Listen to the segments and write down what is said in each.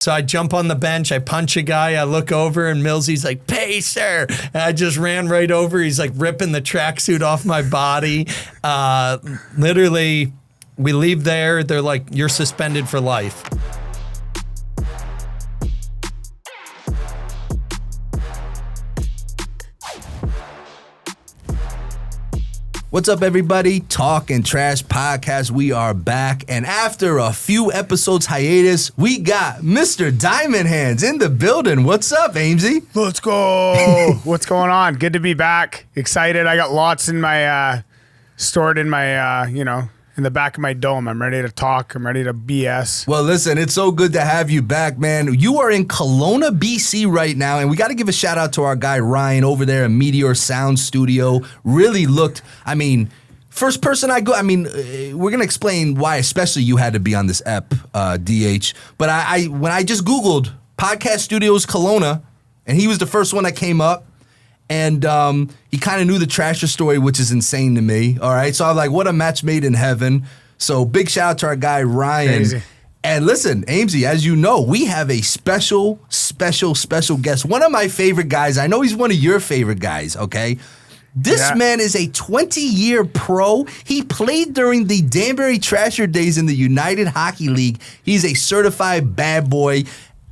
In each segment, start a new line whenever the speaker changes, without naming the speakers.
So I jump on the bench, I punch a guy, I look over, and Millsy's like, "Pacer!" And I just ran right over. He's like ripping the tracksuit off my body. Literally, we leave there. They're like, "You're suspended for life."
What's up, everybody? Talk and Trash Podcast. We are back. And after a few episodes hiatus, we got Mr. Diamond Hands in the building. What's up, Amesy?
Let's go. What's going on? Good to be back. Excited. I got lots in my, stored in my, in the back of my dome. I'm ready to talk. I'm ready to BS.
Well, listen, it's so good to have you back, man. You are in Kelowna, BC right now, and we got to give a shout out to our guy Ryan over there at Meteor Sound Studio. Really looked, first person we're going to explain why especially you had to be on this ep, DH. But when I just Googled Podcast Studios Kelowna, and he was the first one that came up. And he kind of knew the Trasher story, which is insane to me. All right. So I'm like, what a match made in heaven. So big shout out to our guy, Ryan.
Crazy.
And listen, Amesy, as you know, we have a special guest. One of my favorite guys. I know he's one of your favorite guys, okay? This man is a 20-year pro. He played during the Danbury Trasher days in the United Hockey League. He's a certified bad boy.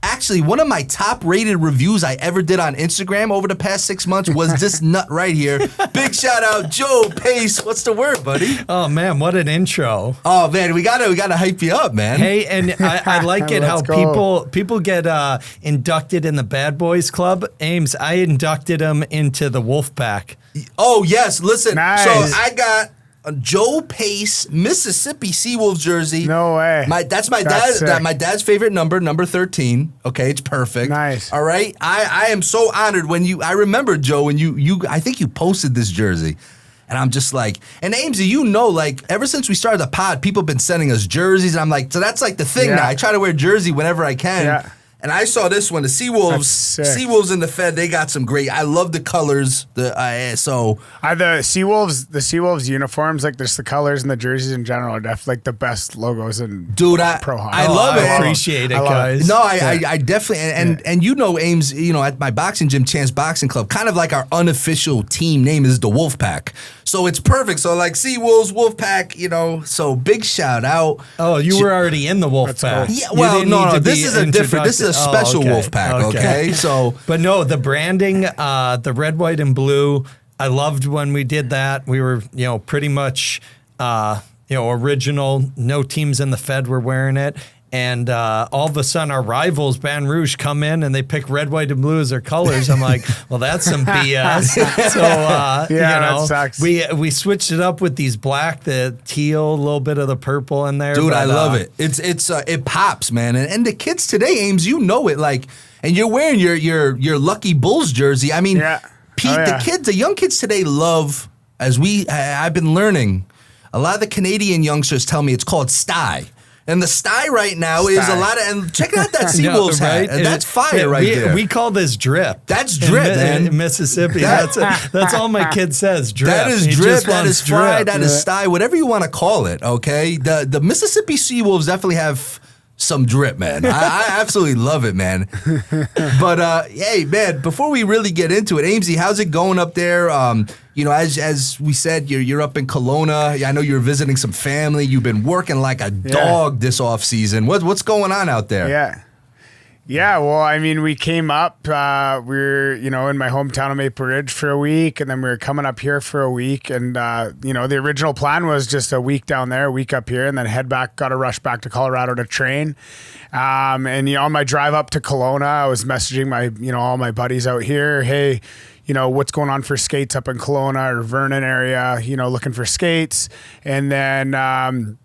Actually, one of my top-rated reviews I ever did on Instagram over the past 6 months was this nut right here. Big shout-out, Joe Pace. What's the word, buddy?
Oh, man, what an intro.
Oh, man, we gotta hype you up, man.
Hey, and I like it how people get inducted in the Bad Boys Club. Ames, I inducted him into the Wolf Pack.
Oh, yes, listen.
Nice.
So I got a Joe Pace Mississippi Seawolves jersey.
No way.
That's my dad's favorite number 13. Okay, it's perfect.
Nice.
All right. I am so honored I remember, Joe, when you I think you posted this jersey. And I'm just like, and Amesy, like ever since we started the pod, people have been sending us jerseys. And I'm like, so that's like the thing now. I try to wear jersey whenever I can. Yeah. And I saw this one, the Seawolves in the Fed. They got some great. I love the colors. The
Seawolves uniforms, like just the colors and the jerseys in general, are definitely like the best logos in pro hockey.
I love it.
I appreciate it, guys.
No, I definitely and Ames, at my boxing gym, Chance Boxing Club, kind of like our unofficial team name is the Wolf Pack. So it's perfect. So like Seawolves, Wolf Pack, so big shout out.
Oh, you were already in the Wolf Pack.
Yeah, well, no, this is a special Wolf Pack, okay? So,
but no, the branding, the red, white, and blue, I loved when we did that. We were, pretty much, original. No teams in the Fed were wearing it. And all of a sudden, our rivals, Baton Rouge, come in and they pick red, white, and blue as their colors. I'm like, well, that's some BS. So,
that sucks.
We switched it up with these black, the teal, a little bit of the purple in there.
Dude, I love it. It pops, man. And the kids today, Ames, it. Like, and you're wearing your Lucky Bulls jersey. I mean, Pete, the young kids today love, I've been learning. A lot of the Canadian youngsters tell me it's called sty. And the sty right now is a lot of, and check out that Seawolves hat.
Right?
That's fire there.
We call this drip.
That's drip, man.
In Mississippi. That's all my kid says, drip.
That is drip, that is fly, that is sty, whatever you want to call it, okay? The Mississippi Seawolves definitely have some drip, man. I absolutely love it, man. But, hey, man, before we really get into it, Amesy, how's it going up there? As we said, you're up in Kelowna. I know you're visiting some family. You've been working like a dog this off season. What's going on out there?
Yeah. Well, we came up. We were, in my hometown of Maple Ridge for a week, and then we were coming up here for a week. And the original plan was just a week down there, a week up here, and then head back. Got to rush back to Colorado to train. And on my drive up to Kelowna, I was messaging my, all my buddies out here. Hey, what's going on for skates up in Kelowna or Vernon area, looking for skates. And then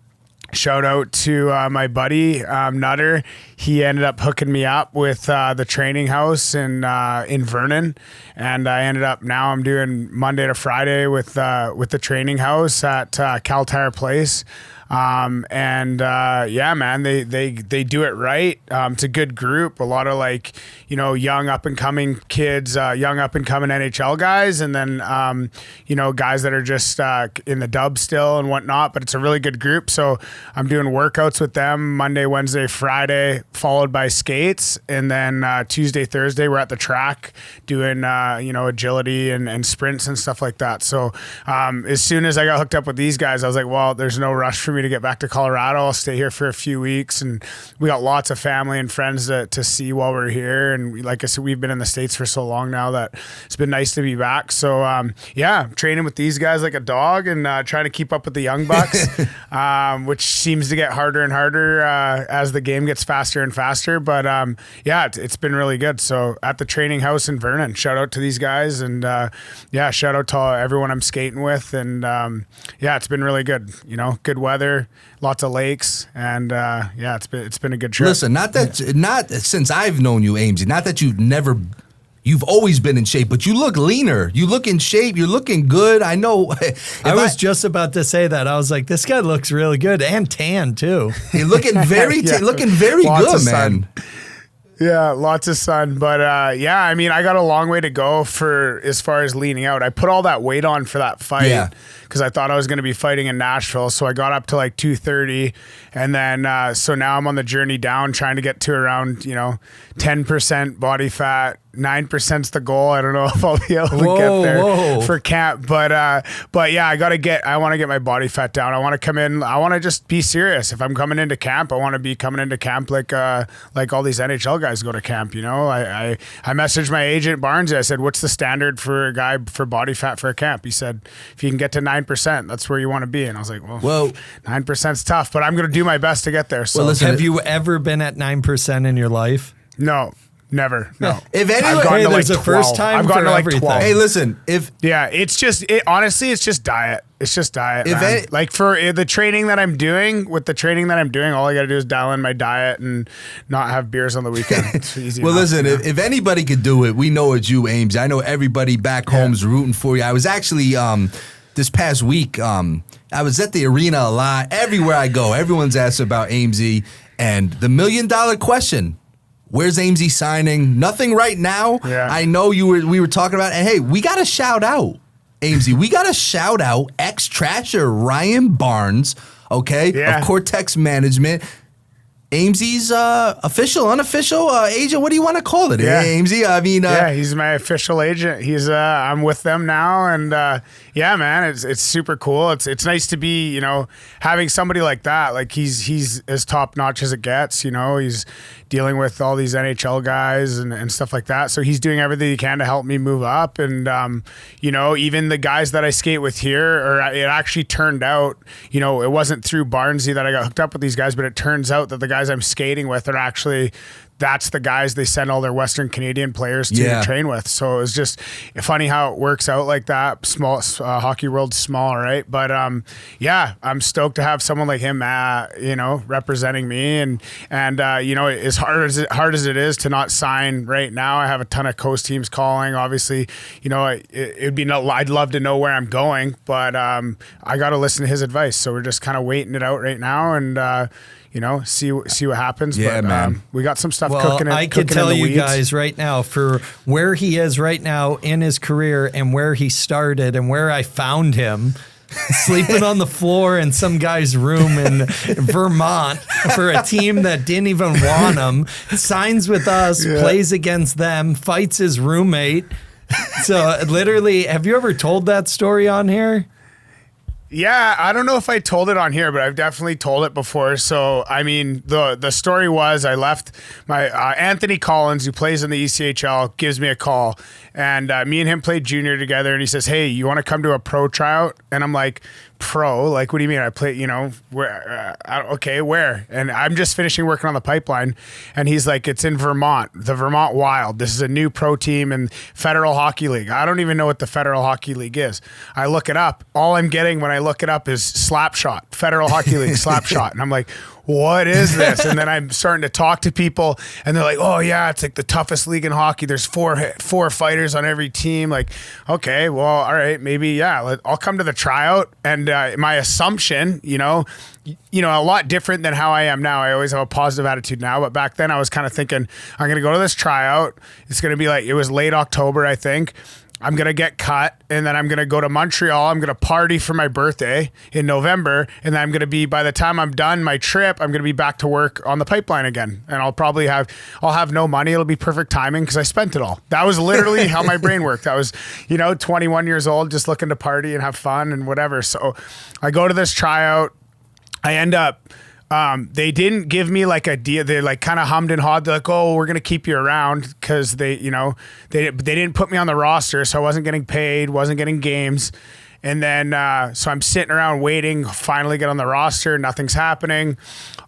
shout out to my buddy, Nutter. He ended up hooking me up with the training house in Vernon. And I ended up, now I'm doing Monday to Friday with the training house at Cal Tire Place. Yeah, man, they do it right. It's a good group, a lot of like, you know, young up and coming kids, young up and coming NHL guys, and then you know, guys that are just in the dub still and whatnot. But it's a really good group. So I'm doing workouts with them Monday, Wednesday, Friday, followed by skates, and then Tuesday, Thursday we're at the track doing you know, agility and sprints and stuff like that. So as soon as I got hooked up with these guys, I was like, well, there's no rush for me to get back to Colorado. I'll stay here for a few weeks, and we got lots of family and friends to see while we're here. And like I said, we've been in the States for so long now that it's been nice to be back. So yeah, training with these guys like a dog, and trying to keep up with the young bucks, which seems to get harder and harder as the game gets faster and faster. But yeah, it's been really good. So at the training house in Vernon, shout out to these guys, and yeah, shout out to everyone I'm skating with. And yeah, it's been really good. You know, good weather, lots of lakes, and yeah, it's been a good trip.
Listen, not since I've known you, Amesy, not that you've always been in shape, but you look leaner. You look in shape. You're looking good. I know.
I was just about to say that. I was like, this guy looks really good and tan too.
You're looking very, looking very good, man.
Yeah, lots of sun. But yeah, I mean, I got a long way to go for as far as leaning out. I put all that weight on for that fight because I thought I was going to be fighting in Nashville. So I got up to like 230. And then, so now I'm on the journey down, trying to get to around, you know, 10% body fat. 9%'s the goal. I don't know if I'll be able to get there for camp, but yeah, I want to get my body fat down. I want to come in. I want to just be serious. If I'm coming into camp, I want to be coming into camp like all these NHL guys go to camp. You know, I messaged my agent Barnes. I said, what's the standard for a guy for body fat for a camp? He said, if you can get to 9%, that's where you want to be. And I was like, well 9%'s tough, but I'm going to do my best to get there. So
listen, have you ever been at 9% in your life?
No. Never. No.
If anyone,
I've gotten to like
there's a
12.
first time
I've gotten
for
to like
everything.
12.
hey, listen,
Honestly, it's just diet. It's just diet. Like for the training that I'm doing, all I got to do is dial in my diet and not have beers on the weekend. It's easy.
Well,
enough,
listen,
you know?
if anybody could do it, we know it's you, Ames. I know everybody back home's rooting for you. I was actually this past week, I was at the arena a lot. Everywhere I go, everyone's asked about Amesy, and the $1 million question. Where's Amesy signing? Nothing right now.
Yeah.
I know we were talking about, and hey, we got to shout out, Amesy. We got to shout out ex-trasher Ryan Barnes, okay, of Cortex Management. Amesy's official, unofficial agent. What do you want to call it?
Yeah.
Amesy. I mean,
yeah, he's my official agent. He's I'm with them now, and yeah, man, it's super cool. It's nice to be, you know, having somebody like that. Like he's as top notch as it gets. You know, he's dealing with all these NHL guys and stuff like that. So he's doing everything he can to help me move up. And you know, even the guys that I skate with here, or it actually turned out, you know, it wasn't through Barnesy that I got hooked up with these guys, but it turns out that the guys I'm skating with are actually, that's the guys they send all their Western Canadian players to train with. So it was just funny how it works out like that. Small hockey world's small, right? But yeah, I'm stoked to have someone like him, you know, representing me. And you know, as hard as it is to not sign right now, I have a ton of coast teams calling. Obviously, you know, it'd be I'd love to know where I'm going, but I got to listen to his advice. So we're just kind of waiting it out right now, and you know, see what happens.
Yeah,
but,
man.
We got some stuff
cooking. I can tell you
weeds.
guys right now, for where he is right now in his career and where he started and where I found him, sleeping on the floor in some guy's room in Vermont for a team that didn't even want him, signs with us, plays against them, fights his roommate. So literally, have you ever told that story on here?
Yeah, I don't know if I told it on here, but I've definitely told it before. So, I mean, the story was I left my Anthony Collins, who plays in the ECHL, gives me a call, and me and him played junior together, and he says, hey, you want to come to a pro tryout? And I'm like, pro? Like, what do you mean? I play, you know, where? Okay, where? And I'm just finishing working on the pipeline, and he's like, it's in Vermont, the Vermont Wild. This is a new pro team in Federal Hockey League. I don't even know what the Federal Hockey League is. I look it up. All I'm getting when I look it up is Slapshot, Federal Hockey League, Slapshot. And I'm like, what is this? And then I'm starting to talk to people, and they're like, oh yeah, it's like the toughest league in hockey. There's four fighters on every team. Like, okay, well, all right, maybe, yeah, I'll come to the tryout. And my assumption, you know, you know, a lot different than how I am now. I always have a positive attitude now, but back then I was kind of thinking, I'm going to go to this tryout. It's going to be like, it was late October, I think. I'm going to get cut, and then I'm going to go to Montreal. I'm going to party for my birthday in November, and then I'm going to be, by the time I'm done my trip, I'm going to be back to work on the pipeline again. And I'll have no money. It'll be perfect timing because I spent it all. That was literally how my brain worked. I was, 21 years old, just looking to party and have fun and whatever. So I go to this tryout. I end up, they didn't give me like a deal. They like kind of hummed and hawed. They're like, oh, we're going to keep you around because they didn't put me on the roster. So I wasn't getting paid, wasn't getting games. And then, so I'm sitting around waiting, finally get on the roster. Nothing's happening.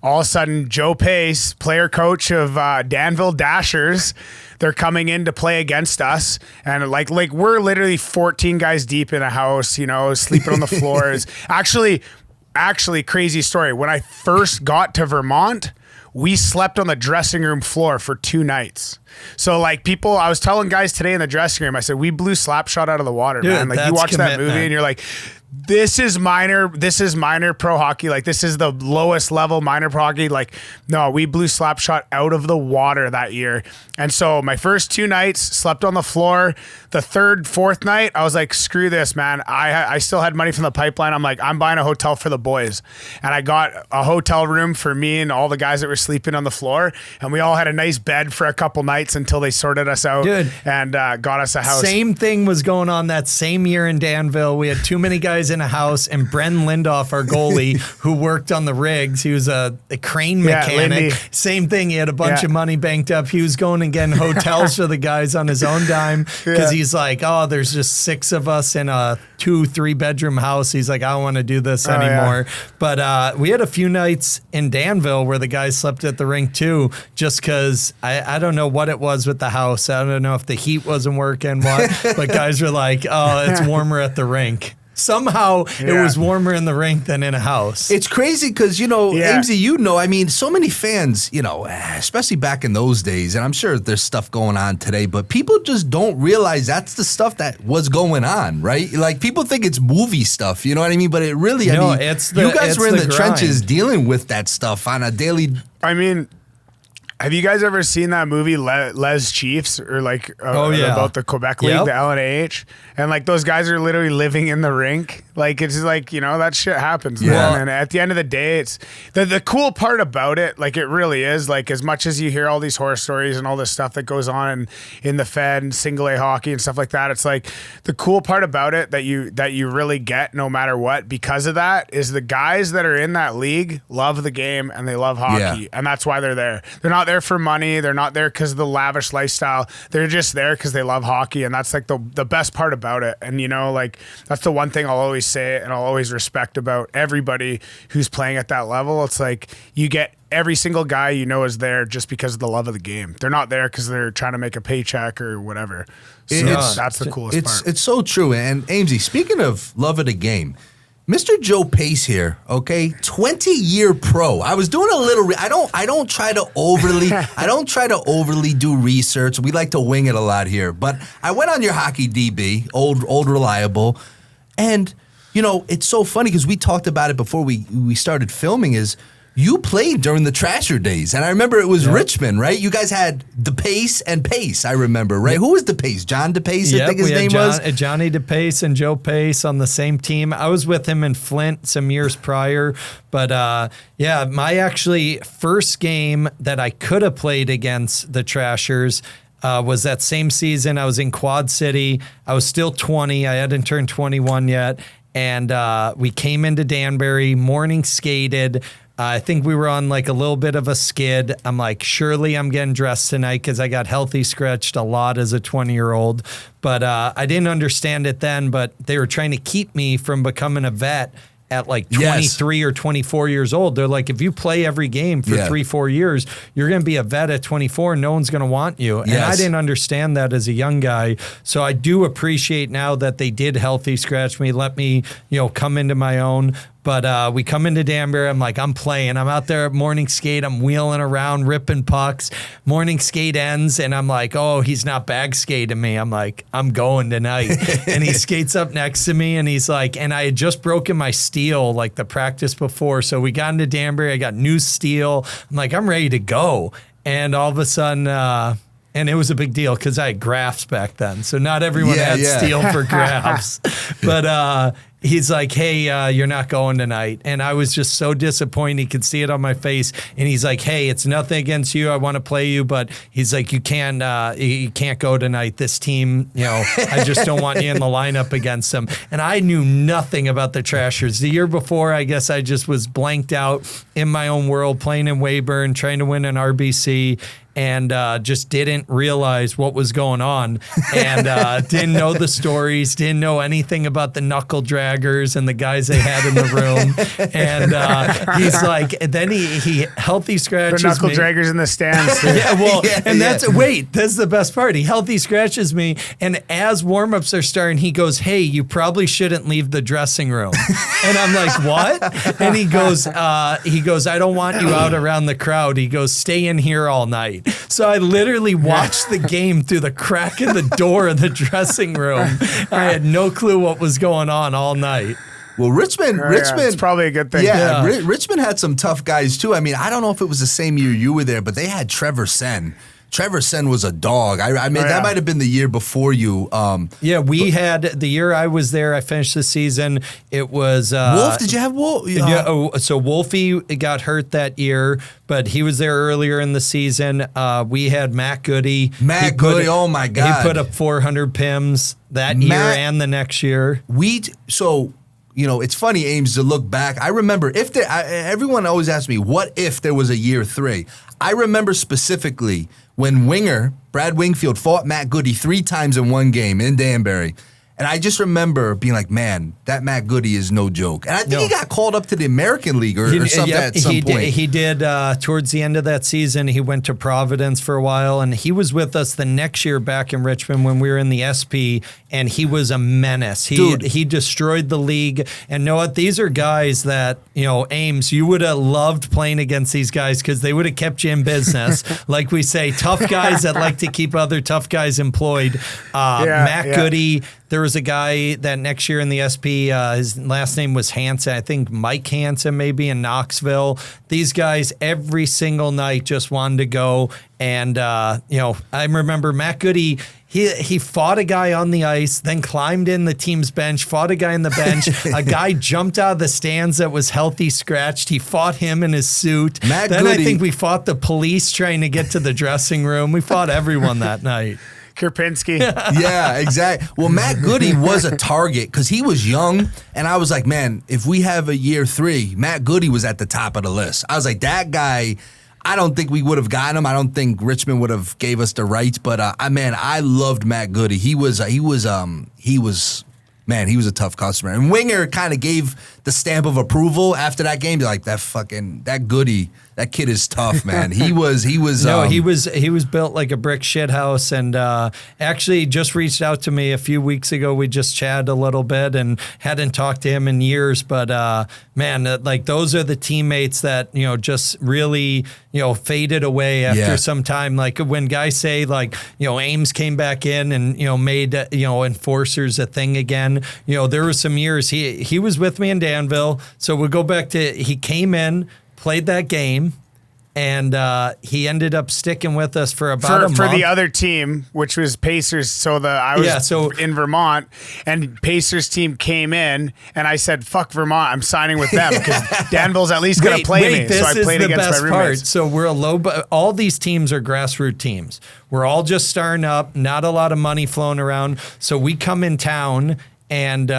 All of a sudden, Joe Pace, player coach of Danville Dashers, they're coming in to play against us. And like we're literally 14 guys deep in a house, sleeping on the floors. Actually, crazy story. When I first got to Vermont, we slept on the dressing room floor for 2 nights. So like I was telling guys today in the dressing room, I said, we blew Slapshot out of the water,
dude,
man. Like you watch that movie and you're like, this is minor pro hockey. Like this is the lowest level minor pro hockey. Like, no, we blew Slapshot out of the water that year. And so my first 2 nights slept on the floor. The third, fourth night, I was like, screw this, man. I still had money from the pipeline. I'm like, I'm buying a hotel for the boys. And I got a hotel room for me and all the guys that were sleeping on the floor. And we all had a nice bed for a couple nights until they sorted us out.
Dude,
and got us a house.
Same thing was going on that same year in Danville. We had too many guys in a house, and Bren Lindoff, our goalie, who worked on the rigs, he was a crane mechanic. Same thing. He had a bunch of money banked up. He was going and getting hotels for the guys on his own dime because he's like, oh, there's just 6 of us in a 2-3 bedroom house. He's like, I don't want to do this anymore. But we had a few nights in Danville where the guys slept at the rink too, just because I don't know what it was with the house. I don't know if the heat wasn't working, but guys were like, oh, it's warmer at the rink. Somehow it was warmer in the rink than in a house.
It's crazy because, Amesy, so many fans, especially back in those days, and I'm sure there's stuff going on today, but people just don't realize that's the stuff that was going on, right? Like, people think it's movie stuff, you know what I mean? But it really, you guys were in the trenches dealing with that stuff on a daily...
Have you guys ever seen that movie Les Chiefs or about the Quebec League, the LNAH? And like those guys are literally living in the rink. Like it's like, that shit happens. Yeah. Man. And at the end of the day, it's the cool part about it. Like it really is like, as much as you hear all these horror stories and all this stuff that goes on in the Fed and single A hockey and stuff like that. It's like the cool part about it that you really get no matter what, because of that, is the guys that are in that league love the game and they love hockey. Yeah. And that's why they're there. They're not there for money. They're not there because of the lavish lifestyle. They're just there because they love hockey. And that's like the best part about it. And that's the one thing I'll always say and I'll always respect about everybody who's playing at that level. It's like you get every single guy is there just because of the love of the game. They're not there because they're trying to make a paycheck or whatever. So that's the coolest part.
It's so true. And Amesy, speaking of love of the game, Mr. Joe Pace here, okay, 20-year pro. I was doing a little. I don't try to overly do research. We like to wing it a lot here, but I went on your hockey DB, old reliable, and it's so funny because we talked about it before we started filming. Is you played during the Trasher days, and I remember it was Richmond, right? You guys had DePace and Pace, I remember, right? Who was DePace? John DePace, I think his name was?
Johnny DePace and Joe Pace on the same team. I was with him in Flint some years prior, but my actually first game that I could have played against the Trashers was that same season. I was in Quad City. I was still 20. I hadn't turned 21 yet, and we came into Danbury, morning skated. I think we were on like a little bit of a skid. I'm like, surely I'm getting dressed tonight because I got healthy scratched a lot as a 20-year-old. But I didn't understand it then, but they were trying to keep me from becoming a vet at like 23 or 24 years old. They're like, if you play every game for 3-4 years, you're going to be a vet at 24 and no one's going to want you. And I didn't understand that as a young guy. So I do appreciate now that they did healthy scratch me, let me, come into my own. But we come into Danbury. I'm like, I'm playing. I'm out there at morning skate. I'm wheeling around, ripping pucks. Morning skate ends, and I'm like, oh, he's not bag skating me. I'm like, I'm going tonight. And he skates up next to me, and he's like, and I had just broken my steel like the practice before. So we got into Danbury. I got new steel. I'm like, I'm ready to go. And all of a sudden, and it was a big deal because I had grafts back then. So not everyone had steel for grafts. But he's like, hey, you're not going tonight. And I was just so disappointed. He could see it on my face. And he's like, hey, it's nothing against you. I want to play you. But he's like, you can't go tonight. This team, I just don't want you in the lineup against them. And I knew nothing about the Trashers. The year before, I guess I just was blanked out in my own world, playing in Weyburn, trying to win an RBC. And just didn't realize what was going on, and didn't know the stories, didn't know anything about the knuckle draggers and the guys they had in the room. And he's like, and then he healthy scratches
the knuckle
me.
draggers in the stands.
That's the best part. He healthy scratches me, and as warm-ups are starting, he goes, hey, you probably shouldn't leave the dressing room. And I'm like, what? And he goes, I don't want you out around the crowd. He goes, stay in here all night. So I literally watched the game through the crack in the door of the dressing room. I had no clue what was going on all night.
Well, Richmond,
it's probably a good thing.
Richmond had some tough guys too. I mean, I don't know if it was the same year you were there, but they had Trevor Sen. Trevor Sen was a dog. I mean, that might have been the year before you.
We had the year I was there. I finished the season. It was
Wolf. Did you have Wolf?
So Wolfie got hurt that year, but he was there earlier in the season. We had Matt Goody.
Oh my God!
He put up 400 PIMs that year and the next year.
It's funny, Ames, to look back. I remember everyone always asks me, what if there was a year 3? I remember specifically when Brad Wingfield fought Matt Goody 3 times in one game in Danbury. And I just remember being like, man, that Matt Goody is no joke. And I think he got called up to the American League or something at some point.
He did. Towards the end of that season, he went to Providence for a while, and he was with us the next year back in Richmond when we were in the SP, and he was a menace. He destroyed the league. And know what? These are guys that, Ames, you would have loved playing against these guys because they would have kept you in business. Like we say, tough guys that like to keep other tough guys employed. Matt Goody. There was a guy that next year in the SP, his last name was Hansen. I think Mike Hansen maybe in Knoxville. These guys every single night just wanted to go. And, I remember Matt Goody, he fought a guy on the ice, then climbed in the team's bench, fought a guy in the bench. A guy jumped out of the stands that was healthy scratched. He fought him in his suit. Then Goody, I think we fought the police trying to get to the dressing room. We fought everyone that night.
Kerpinski.
Yeah, exactly. Well, Matt Goody was a target because he was young, and I was like, man, if we have a year 3, Matt Goody was at the top of the list. I was like, that guy, I don't think we would have gotten him. I don't think Richmond would have gave us the rights, but I loved Matt Goody. He was a tough customer. And Winger kind of gave the stamp of approval after that game. Like, that Goody, that kid is tough, man. He was
built like a brick shit house, and actually just reached out to me a few weeks ago. We just chatted a little bit and hadn't talked to him in years, but like those are the teammates that, just really, faded away after some time. Like when guys say like, Ames came back in and, made, enforcers a thing again. There were some years he was with me in Danville. So we'll go back to, he came in, played that game, and he ended up sticking with us for about a month.
For the other team, which was Pacers. I was in Vermont, and Pacers team came in, and I said, fuck Vermont, I'm signing with them because Danville's at least going to play me. So I played against my roommates.
So we're all these teams are grassroots teams. We're all just starting up, not a lot of money flowing around. So we come in town, and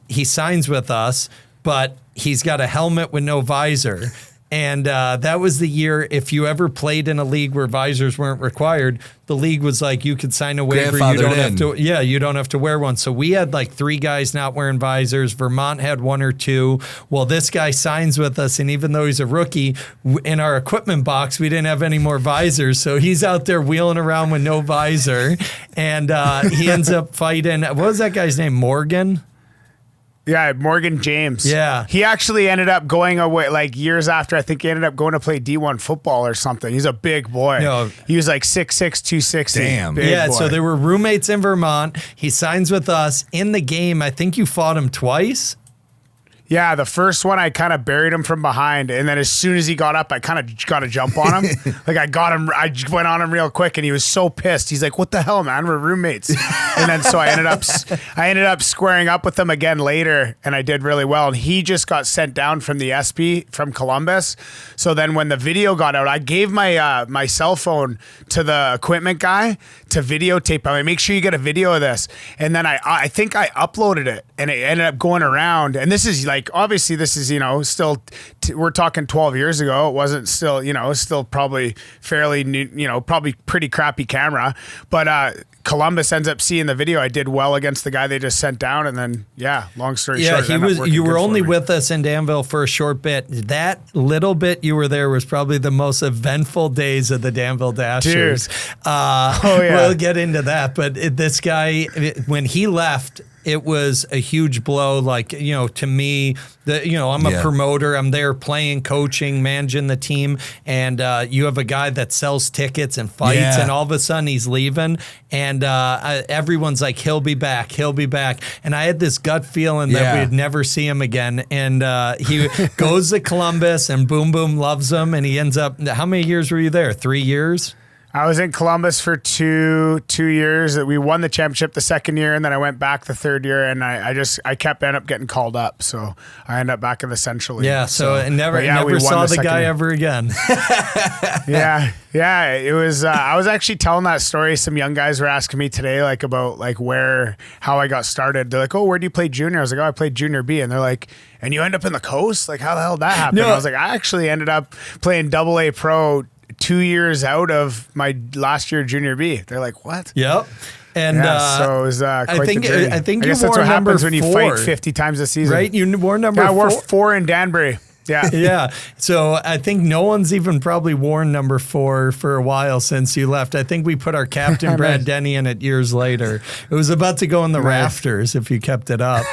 he signs with us, but he's got a helmet with no visor. And that was the year, if you ever played in a league where visors weren't required, the league was like, you could sign a waiver. You don't have to wear one. So we had like 3 guys not wearing visors. Vermont had 1 or 2. Well, this guy signs with us, and even though he's a rookie, in our equipment box, we didn't have any more visors. So he's out there wheeling around with no visor. And he ends up fighting, what was that guy's name, Morgan?
Yeah, Morgan James.
Yeah.
He actually ended up going away, like years after, I think he ended up going to play D1 football or something. He's a big boy.
No.
He was like 6'6", 260.
Damn.
Big
Yeah,
boy.
so they were roommates in Vermont. He signs with us. In the game, I think you fought him twice.
Yeah, the first one I kind of buried him from behind, and then as soon as he got up, I kind of got a jump on him. Like I got him, I went on him real quick, and he was so pissed. He's like, "What the hell, man? We're roommates." And then so I ended up squaring up with him again later, and I did really well. And he just got sent down from the SP from Columbus. So then when the video got out, I gave my my cell phone to the equipment guy to videotape. I mean, make sure you get a video of this. And then I think I uploaded it, and it ended up going around. And this is like, obviously this is, still, we're talking 12 years ago. It wasn't still, it's still probably fairly new, probably pretty crappy camera. But Columbus ends up seeing the video. I did well against the guy they just sent down. And then, long story short.
You were only with us in Danville for a short bit. That little bit you were there was probably the most eventful days of the Danville Dashers. We'll get into that. But this guy, when he left, it was a huge blow. Like, to me, I'm a promoter. I'm there playing, coaching, managing the team. And you have a guy that sells tickets and fights, and all of a sudden he's leaving. And everyone's like, he'll be back. He'll be back. And I had this gut feeling that we'd never see him again. And he goes to Columbus, and Boom Boom loves him. And he ends up, how many years were you there? 3 years?
I was in Columbus for two years. We won the championship the second year, and then I went back the third year, and I ended up getting called up. So I ended up back in the Central League.
Yeah, so I never saw the guy ever again.
Yeah, it was. I was actually telling that story. Some young guys were asking me today, like about like how I got started. They're like, "Oh, where do you play junior?" I was like, "Oh, I played junior B," and they're like, "And you end up in the coast? Like, how the hell did that happen?" I was like, "I actually ended up playing AA Pro 2 years out of my last year junior B." They're like, "What?"
Yep. And
so it was quite
I think
the journey.
I think
I
you
guess
wore
that's what
number
happens when you
4,
fight 50 times a season,
right? You wore number 4.
I wore 4 in Danbury. Yeah.
Yeah. So I think no one's even probably worn number 4 for a while since you left. I think we put our captain Brad Denny in it years later. It was about to go in the rafters if you kept it up.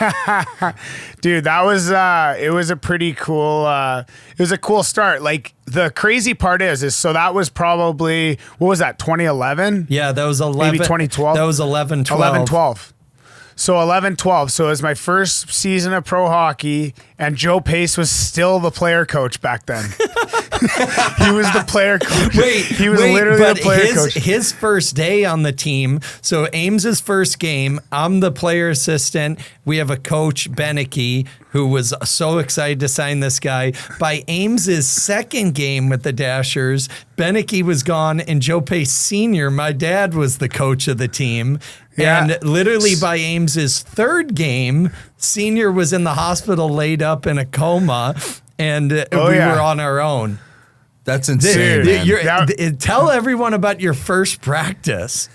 Dude, that was it was a pretty cool it was a cool start. Like the crazy part is so that was probably, what was that, 2011?
Yeah, that was 11.
Maybe 2012.
That was 11, 12.
11, 12. So 11-12. So it was my first season of pro hockey, and Joe Pace was still the player coach back then. He was the player coach. He was literally the player coach.
His first day on the team. So Ames's first game, I'm the player assistant. We have a coach, Beneke, who was so excited to sign this guy. By Ames's second game with the Dashers, Beneke was gone, and Joe Pace Sr., my dad, was the coach of the team. Yeah. And literally by Ames's third game, Senior was in the hospital laid up in a coma, and we were on our own.
That's insane, man.
Tell everyone about your first practice.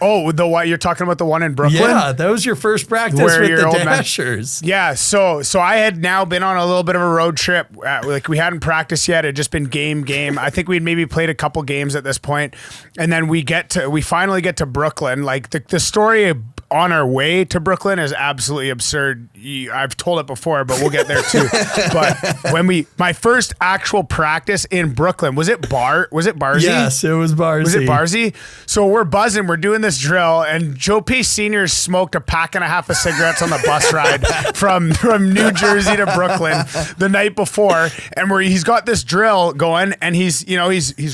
Oh, what you're talking about, the one in Brooklyn?
Yeah, that was your first practice with the Dashers.
Yeah, so I had now been on a little bit of a road trip. Like we hadn't practiced yet; it had just been game. I think we'd maybe played a couple games at this point, and then we finally get to Brooklyn. Like the story on our way to Brooklyn is absolutely absurd. I've told it before, but we'll get there too. But my first actual practice in Brooklyn, was it Barzy?
Yes, it was Barzy.
Was it Barzy? So we're buzzing, we're doing this drill, and Joe Pace Sr. smoked a pack and a half of cigarettes on the bus ride from New Jersey to Brooklyn the night before, and he's got this drill going, and he's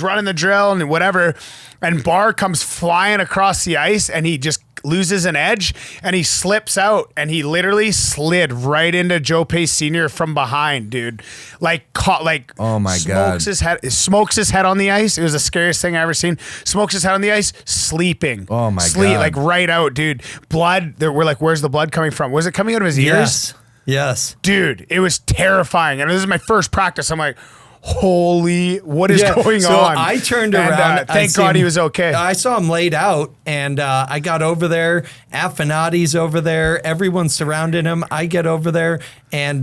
running the drill and whatever, and Barr comes flying across the ice, and he just loses an edge, and he slips out, and he literally slid right into Joe Pace Sr. from behind, dude. Oh my God. Smokes his head on the ice. It was the scariest thing I ever seen. Smokes his head on the ice, sleeping.
Oh my God.
Like right out, dude. Blood. We're like, where's the blood coming from? Was it coming out of his ears?
Yes.
Dude, it was terrifying. And this is my first practice. I'm like, holy, what is going on?
I turned around.
Thank God he was okay.
I saw him laid out, and I got over there. Affinati's over there. Everyone surrounded him. I get over there, and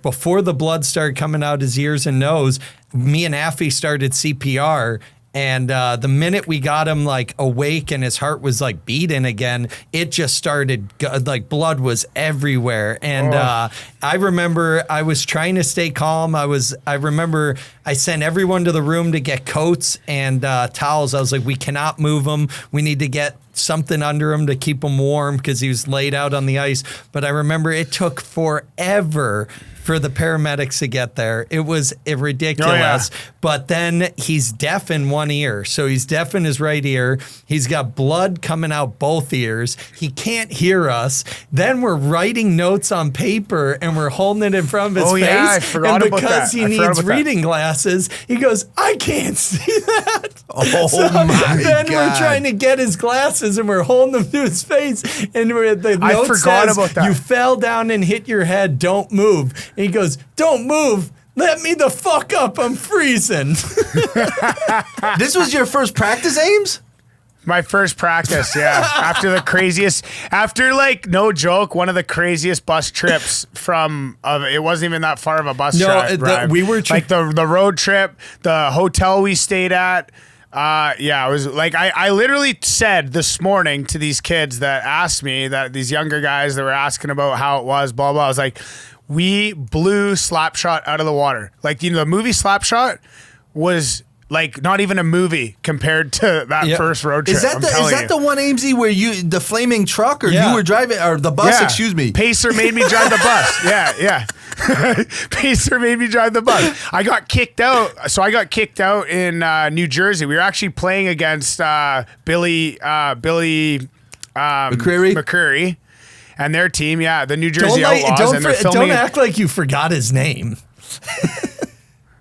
before the blood started coming out his ears and nose, me and Affy started CPR. And the minute we got him like awake and his heart was like beating again, it just started like blood was everywhere. And I remember I was trying to stay calm. I remember I sent everyone to the room to get coats and towels. I was like, we cannot move him. We need to get something under him to keep him warm because he was laid out on the ice. But I remember it took forever for the paramedics to get there. It was ridiculous. Oh, yeah. But then he's deaf in one ear. So he's deaf in his right ear. He's got blood coming out both ears. He can't hear us. Then we're writing notes on paper and we're holding it in front of his face.
Yeah, I forgot
and
about that.
because he needs reading glasses, he goes, I can't see that.
Oh,
so
my
then
God.
we're trying to get his glasses and we're holding them to his face. And the note says,
about that.
You fell down and hit your head. Don't move. And he goes, don't move. Let me the fuck up. I'm freezing.
This was your first practice, Ames?
My first practice, yeah. After like, no joke, one of the craziest bus trips from, it wasn't even that far of a bus drive.
We were
like the road trip, the hotel we stayed at. Yeah, it was like, I literally said this morning to these kids that asked me, that these younger guys that were asking about how it was, blah, blah. I was like, we blew Slapshot out of the water. Like, you know, the movie Slapshot was like not even a movie compared to that first road trip.
Is that the one, Amesy, where the flaming truck or you were driving, or the bus, excuse me?
Pacer made me drive the bus. Yeah. Pacer made me drive the bus. I got kicked out. So I got kicked out in New Jersey. We were actually playing against Billy McCreary and their team. Yeah, the New Jersey Outlaws.
Don't act like you forgot his name.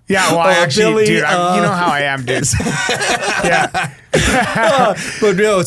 Yeah, well, I actually, dude, you know how I am, dude. Yeah.
But no,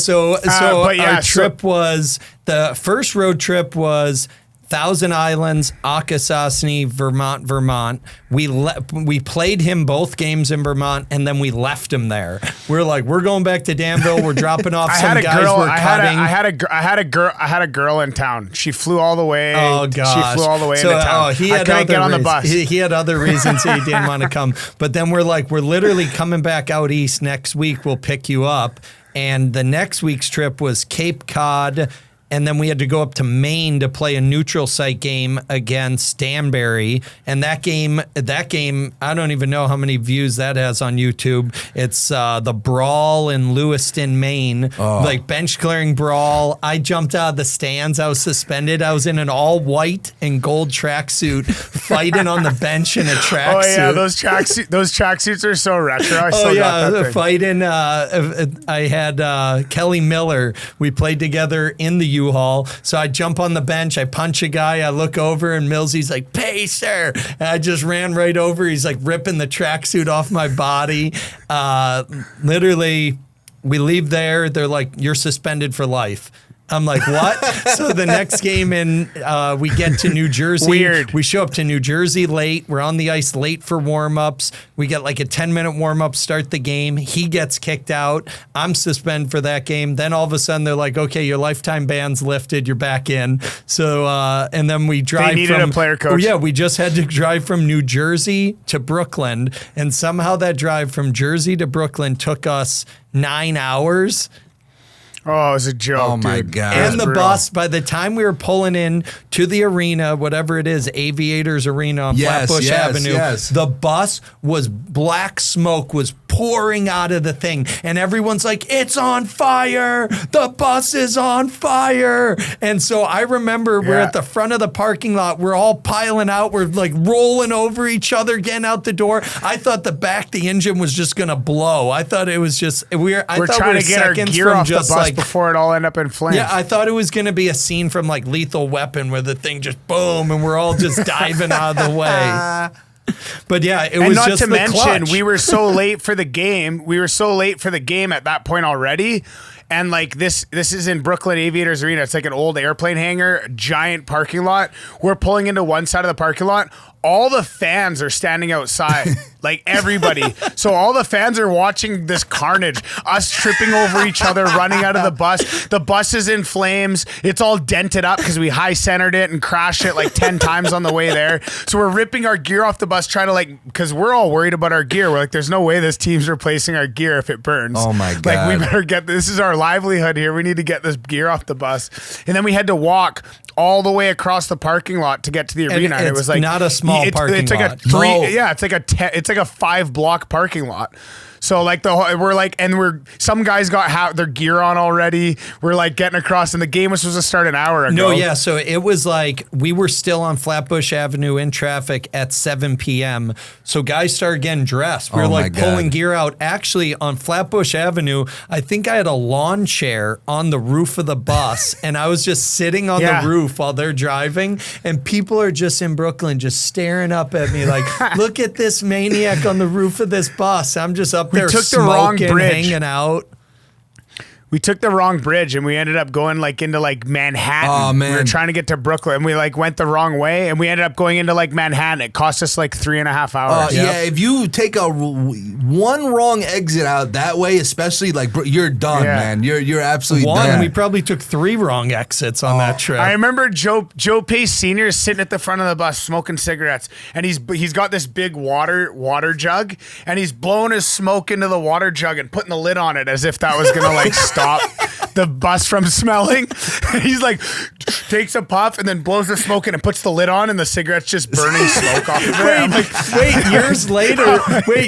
our trip was, the first road trip was Thousand Islands, Akwesasne, Vermont. We played him both games in Vermont, and then we left him there. We're like, we're going back to Danville. We're dropping off some guys.
I had a girl in town. She flew all the way.
Oh gosh,
she flew all the way into town. I couldn't get on the bus.
He had other reasons he didn't want to come. But then we're like, we're literally coming back out east next week. We'll pick you up. And the next week's trip was Cape Cod. And then we had to go up to Maine to play a neutral site game against Danbury. And that game, I don't even know how many views that has on YouTube. It's the brawl in Lewiston, Maine, like bench clearing brawl. I jumped out of the stands. I was suspended. I was in an all white and gold tracksuit fighting on the bench in a tracksuit.
Oh yeah, those tracksuits are so retro. I still got that thing.
Fighting. I had Kelly Miller. We played together in the U-Haul. So I jump on the bench, I punch a guy, I look over, and Millsy's like, Pacer! And I just ran right over. He's like ripping the tracksuit off my body. Literally, we leave there. They're like, you're suspended for life. I'm like, what? So the next game we get to New Jersey.
Weird.
We show up to New Jersey late. We're on the ice late for warm-ups. We get like a 10-minute warm-up, start the game. He gets kicked out. I'm suspended for that game. Then all of a sudden they're like, okay, your lifetime ban's lifted. You're back in. So, and then we drive
They needed a player coach.
Oh, yeah, we just had to drive from New Jersey to Brooklyn. And somehow that drive from Jersey to Brooklyn took us 9 hours.
Oh, it was a joke.
Oh my
dude.
God.
And the bus, by the time we were pulling in to the arena, whatever it is, Aviators Arena on Flatbush Avenue, the bus was black smoke was pouring out of the thing. And everyone's like, it's on fire. The bus is on fire. And so I remember we're at the front of the parking lot. We're all piling out. We're like rolling over each other, getting out the door. I thought the engine was just going to blow. I thought it was just, we're
trying to get our gear off the bus before it all ended up in flames.
Yeah, I thought it was going to be a scene from like Lethal Weapon where the thing just boom and we're all just diving out of the way. But yeah, it was just the clutch. And not to mention,
we were so late for the game. We were so late for the game at that point already. And like this is in Brooklyn Aviators Arena. It's like an old airplane hangar, giant parking lot. We're pulling into one side of the parking lot. all the fans are standing outside, like everybody. So all the fans are watching this carnage, us tripping over each other, running out of the bus. The bus is in flames. It's all dented up because we high centered it and crashed it like 10 times on the way there. So we're ripping our gear off the bus, trying to because we're all worried about our gear. We're like, there's no way this team's replacing our gear if it burns.
Oh my God.
Like, we better this is our livelihood here. We need to get this gear off the bus. And then we had to walk all the way across the parking lot to get to the arena. And it was like
not a small parking
it's like
lot.
it's like a 5-block parking lot. So like some guys got their gear on already. We're like getting across, and the game was supposed to start an hour ago.
No, yeah. So it was like we were still on Flatbush Avenue in traffic at 7 p.m. So guys started getting dressed. We were like pulling gear out. Actually, on Flatbush Avenue, I think I had a lawn chair on the roof of the bus, and I was just sitting on the roof while they're driving, and people are just in Brooklyn just staring up at me like, look at this maniac on the roof of this bus. I'm just up there
took the wrong
smoking,
bridge.
hanging out.
We took the wrong bridge, and we ended up going like into like Manhattan.
Oh, man.
We were trying to get to Brooklyn, and we like went the wrong way, and we ended up going into like Manhattan. It cost us like 3.5 hours.
Yeah, if you take one wrong exit out that way, especially like you're done, man. You're absolutely done.
We probably took 3 wrong exits on that trip.
I remember Joe Pace Sr. is sitting at the front of the bus smoking cigarettes, and he's got this big water jug, and he's blowing his smoke into the water jug and putting the lid on it as if that was gonna like stop the bus from smelling. He's like, takes a puff and then blows the smoke in and puts the lid on, and the cigarette's just burning smoke off of it. I'm like,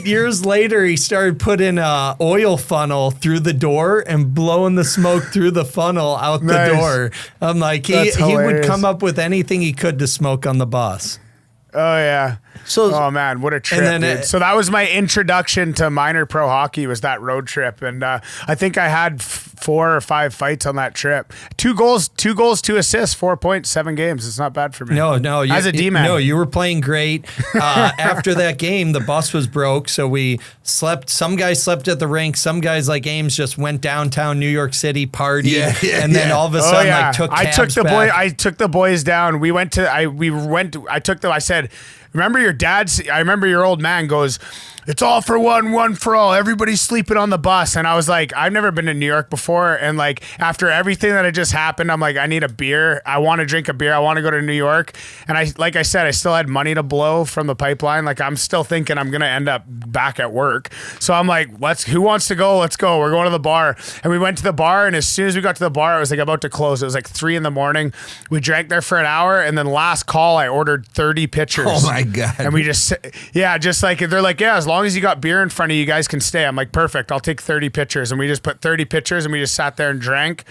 years later, he started putting a oil funnel through the door and blowing the smoke through the funnel out the door. I'm like, he would come up with anything he could to smoke on the bus.
Oh yeah. Oh man, what a trip! Dude. So that was my introduction to minor pro hockey. Was that road trip, and I think I had 4 or 5 fights on that trip. 2 goals, 2 assists, 4 points, 7 games. It's not bad for me.
No,
as a D-man.
No, you were playing great. After that game, the bus was broke, so we slept. Some guys slept at the rink. Some guys like Ames just went downtown New York City, partied, and then all of a sudden took cabs back.
I took the boys down. We went to. I said, remember your dad's. I remember your old man goes, it's all for one for all. Everybody's sleeping on the bus. And I was like, I've never been to New York before. And like, after everything that had just happened, I'm like, I need a beer. I want to drink a beer. I want to go to New York. And I said, I still had money to blow from the pipeline. Like, I'm still thinking I'm going to end up back at work. So I'm like, who wants to go? Let's go. We're going to the bar. And we went to the bar. And as soon as we got to the bar, it was like about to close. It was like 3 a.m. We drank there for an hour. And then last call, I ordered 30 pitchers.
Oh my God.
And we just like, they're like, yeah, as long as you got beer in front of you, guys can stay. I'm like, perfect. I'll take 30 pitchers. And we just put 30 pitchers, and we just sat there and drank.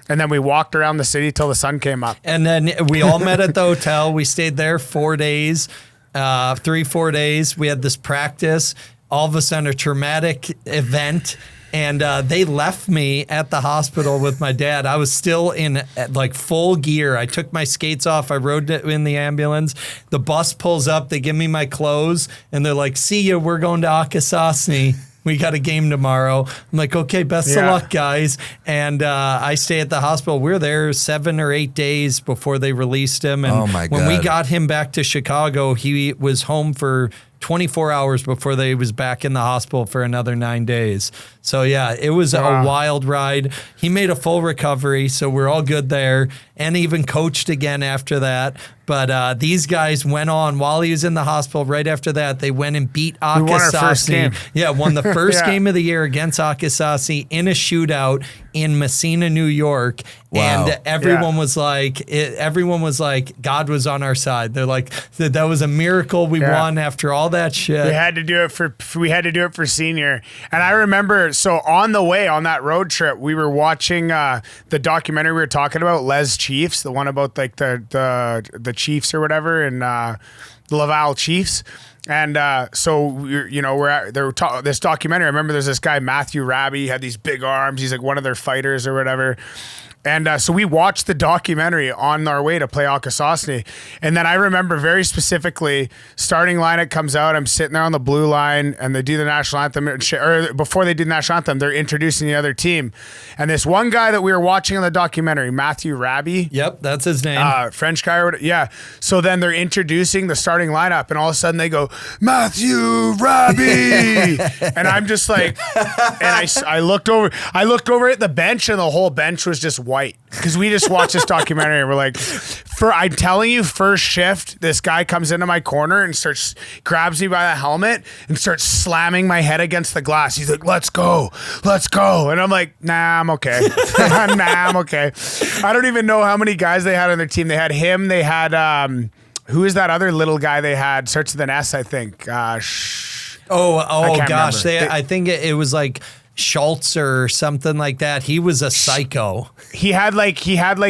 And then we walked around the city till the sun came up.
And then we all met at the hotel. We stayed there 4 days, 3-4 days. We had this practice. All of a sudden, a traumatic event. And they left me at the hospital with my dad. I was still in like full gear. I took my skates off. I rode in the ambulance. The bus pulls up. They give me my clothes. And they're like, see ya, we're going to Akwesasne. We got a game tomorrow. I'm like, okay, best of luck, guys. And I stay at the hospital. We were there 7 or 8 days before they released him. And when we got him back to Chicago, he was home for 24 hours before they was back in the hospital for another 9 days. So yeah, it was a wild ride. He made a full recovery, so we're all good there, and even coached again after that. But these guys went on while he was in the hospital. Right after that, they went and beat Akwesasne.
We won our first game.
Yeah, won the first game of the year against Akwesasne in a shootout in Messina, New York.
Wow.
And everyone was like, God was on our side. They're like, that was a miracle. We won after all that shit.
We had to do it for senior. And I remember, so on the way on that road trip, we were watching the documentary we were talking about, Les Chiefs, the one about like the Chiefs or whatever, and the Laval Chiefs. And so we're at this documentary. I remember there's this guy Matthew Raby. He had these big arms. He's like one of their fighters or whatever. And so we watched the documentary on our way to play Akwesasne. And then I remember very specifically, starting lineup comes out. I'm sitting there on the blue line, and they do the national anthem. Or before they do the national anthem, they're introducing the other team. And this one guy that we were watching in the documentary, Matthew Raby.
Yep, that's his name.
French guy. Yeah. So then they're introducing the starting lineup, and all of a sudden they go, Matthew Raby. And I'm just like, and I looked over at the bench, and the whole bench was just white, because we just watched this documentary and we're like, I'm telling you, first shift, this guy comes into my corner and grabs me by the helmet and starts slamming my head against the glass. He's like, let's go. And I'm like, nah, I'm okay. I'm okay. I don't even know how many guys they had on their team. They had him. They had, who is that other little guy they had? Starts with an S, I think.
Gosh.
Remember.
I think it was like Schultz or something like that. He was a psycho.
He had like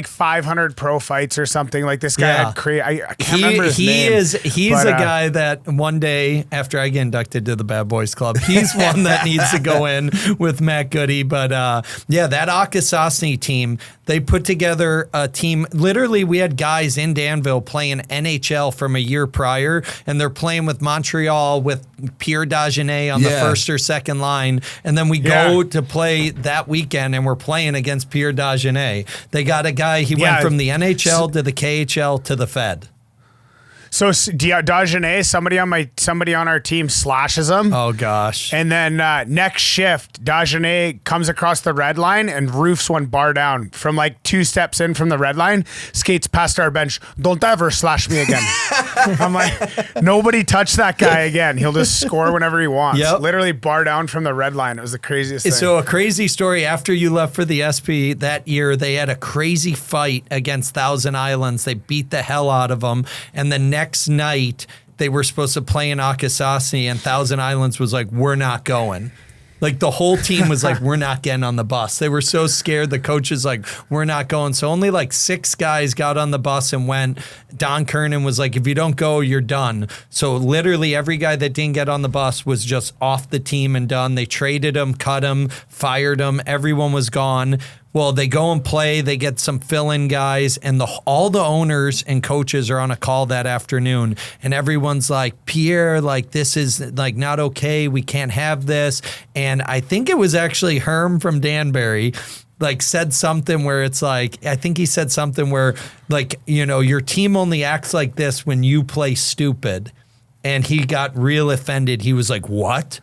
500 pro fights or something. Like this guy had I can't remember his name.
He's a guy that one day after I get inducted to the Bad Boys Club, he's one that needs to go in with Matt Goody. But that Akwesasne team, they put together a team. Literally, we had guys in Danville playing NHL from a year prior, and they're playing with Montreal with Pierre Dagenet on the first or second line, and then we go to play that weekend, and we're playing against Pierre Dagenet. They got a guy, he went from the NHL to the KHL to the Fed.
So Dagenet, somebody on our team slashes him.
Oh gosh!
And then next shift, Dagenet comes across the red line and roofs one bar down from like 2 steps in from the red line. Skates past our bench. Don't ever slash me again. I'm like, nobody touch that guy again. He'll just score whenever he wants.
Yep.
Literally bar down from the red line. It was the craziest thing.
So a crazy story. After you left for the SP that year, they had a crazy fight against Thousand Islands. They beat the hell out of them, and the next night they were supposed to play in Akwesasne, and Thousand Islands was like, we're not going. Like the whole team was like, we're not getting on the bus. They were so scared. The coach is like, we're not going. So only like 6 guys got on the bus and went. Don Kernan was like, if you don't go, you're done. So literally every guy that didn't get on the bus was just off the team and done. They traded him, cut him, fired him. Everyone was gone. Well, they go and play, they get some fill-in guys, and all the owners and coaches are on a call that afternoon, and everyone's like, Pierre, like, this is like not okay, we can't have this. And I think it was actually Herm from Danbury, like said something where it's like, I think he said something where like, your team only acts like this when you play stupid. And he got real offended. He was like, what?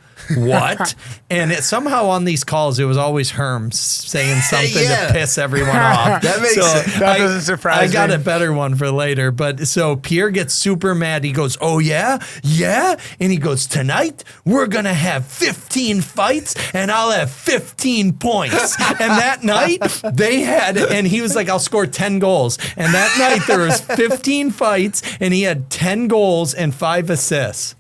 And somehow on these calls, it was always Herm saying something to piss everyone off.
That makes sense.
That doesn't surprise me.
I got a better one for later. But so Pierre gets super mad. He goes, oh, yeah? And he goes, tonight, we're going to have 15 fights, and I'll have 15 points. And that night, and he was like, I'll score 10 goals. And that night, there was 15 fights, and he had 10 goals and 5 assists.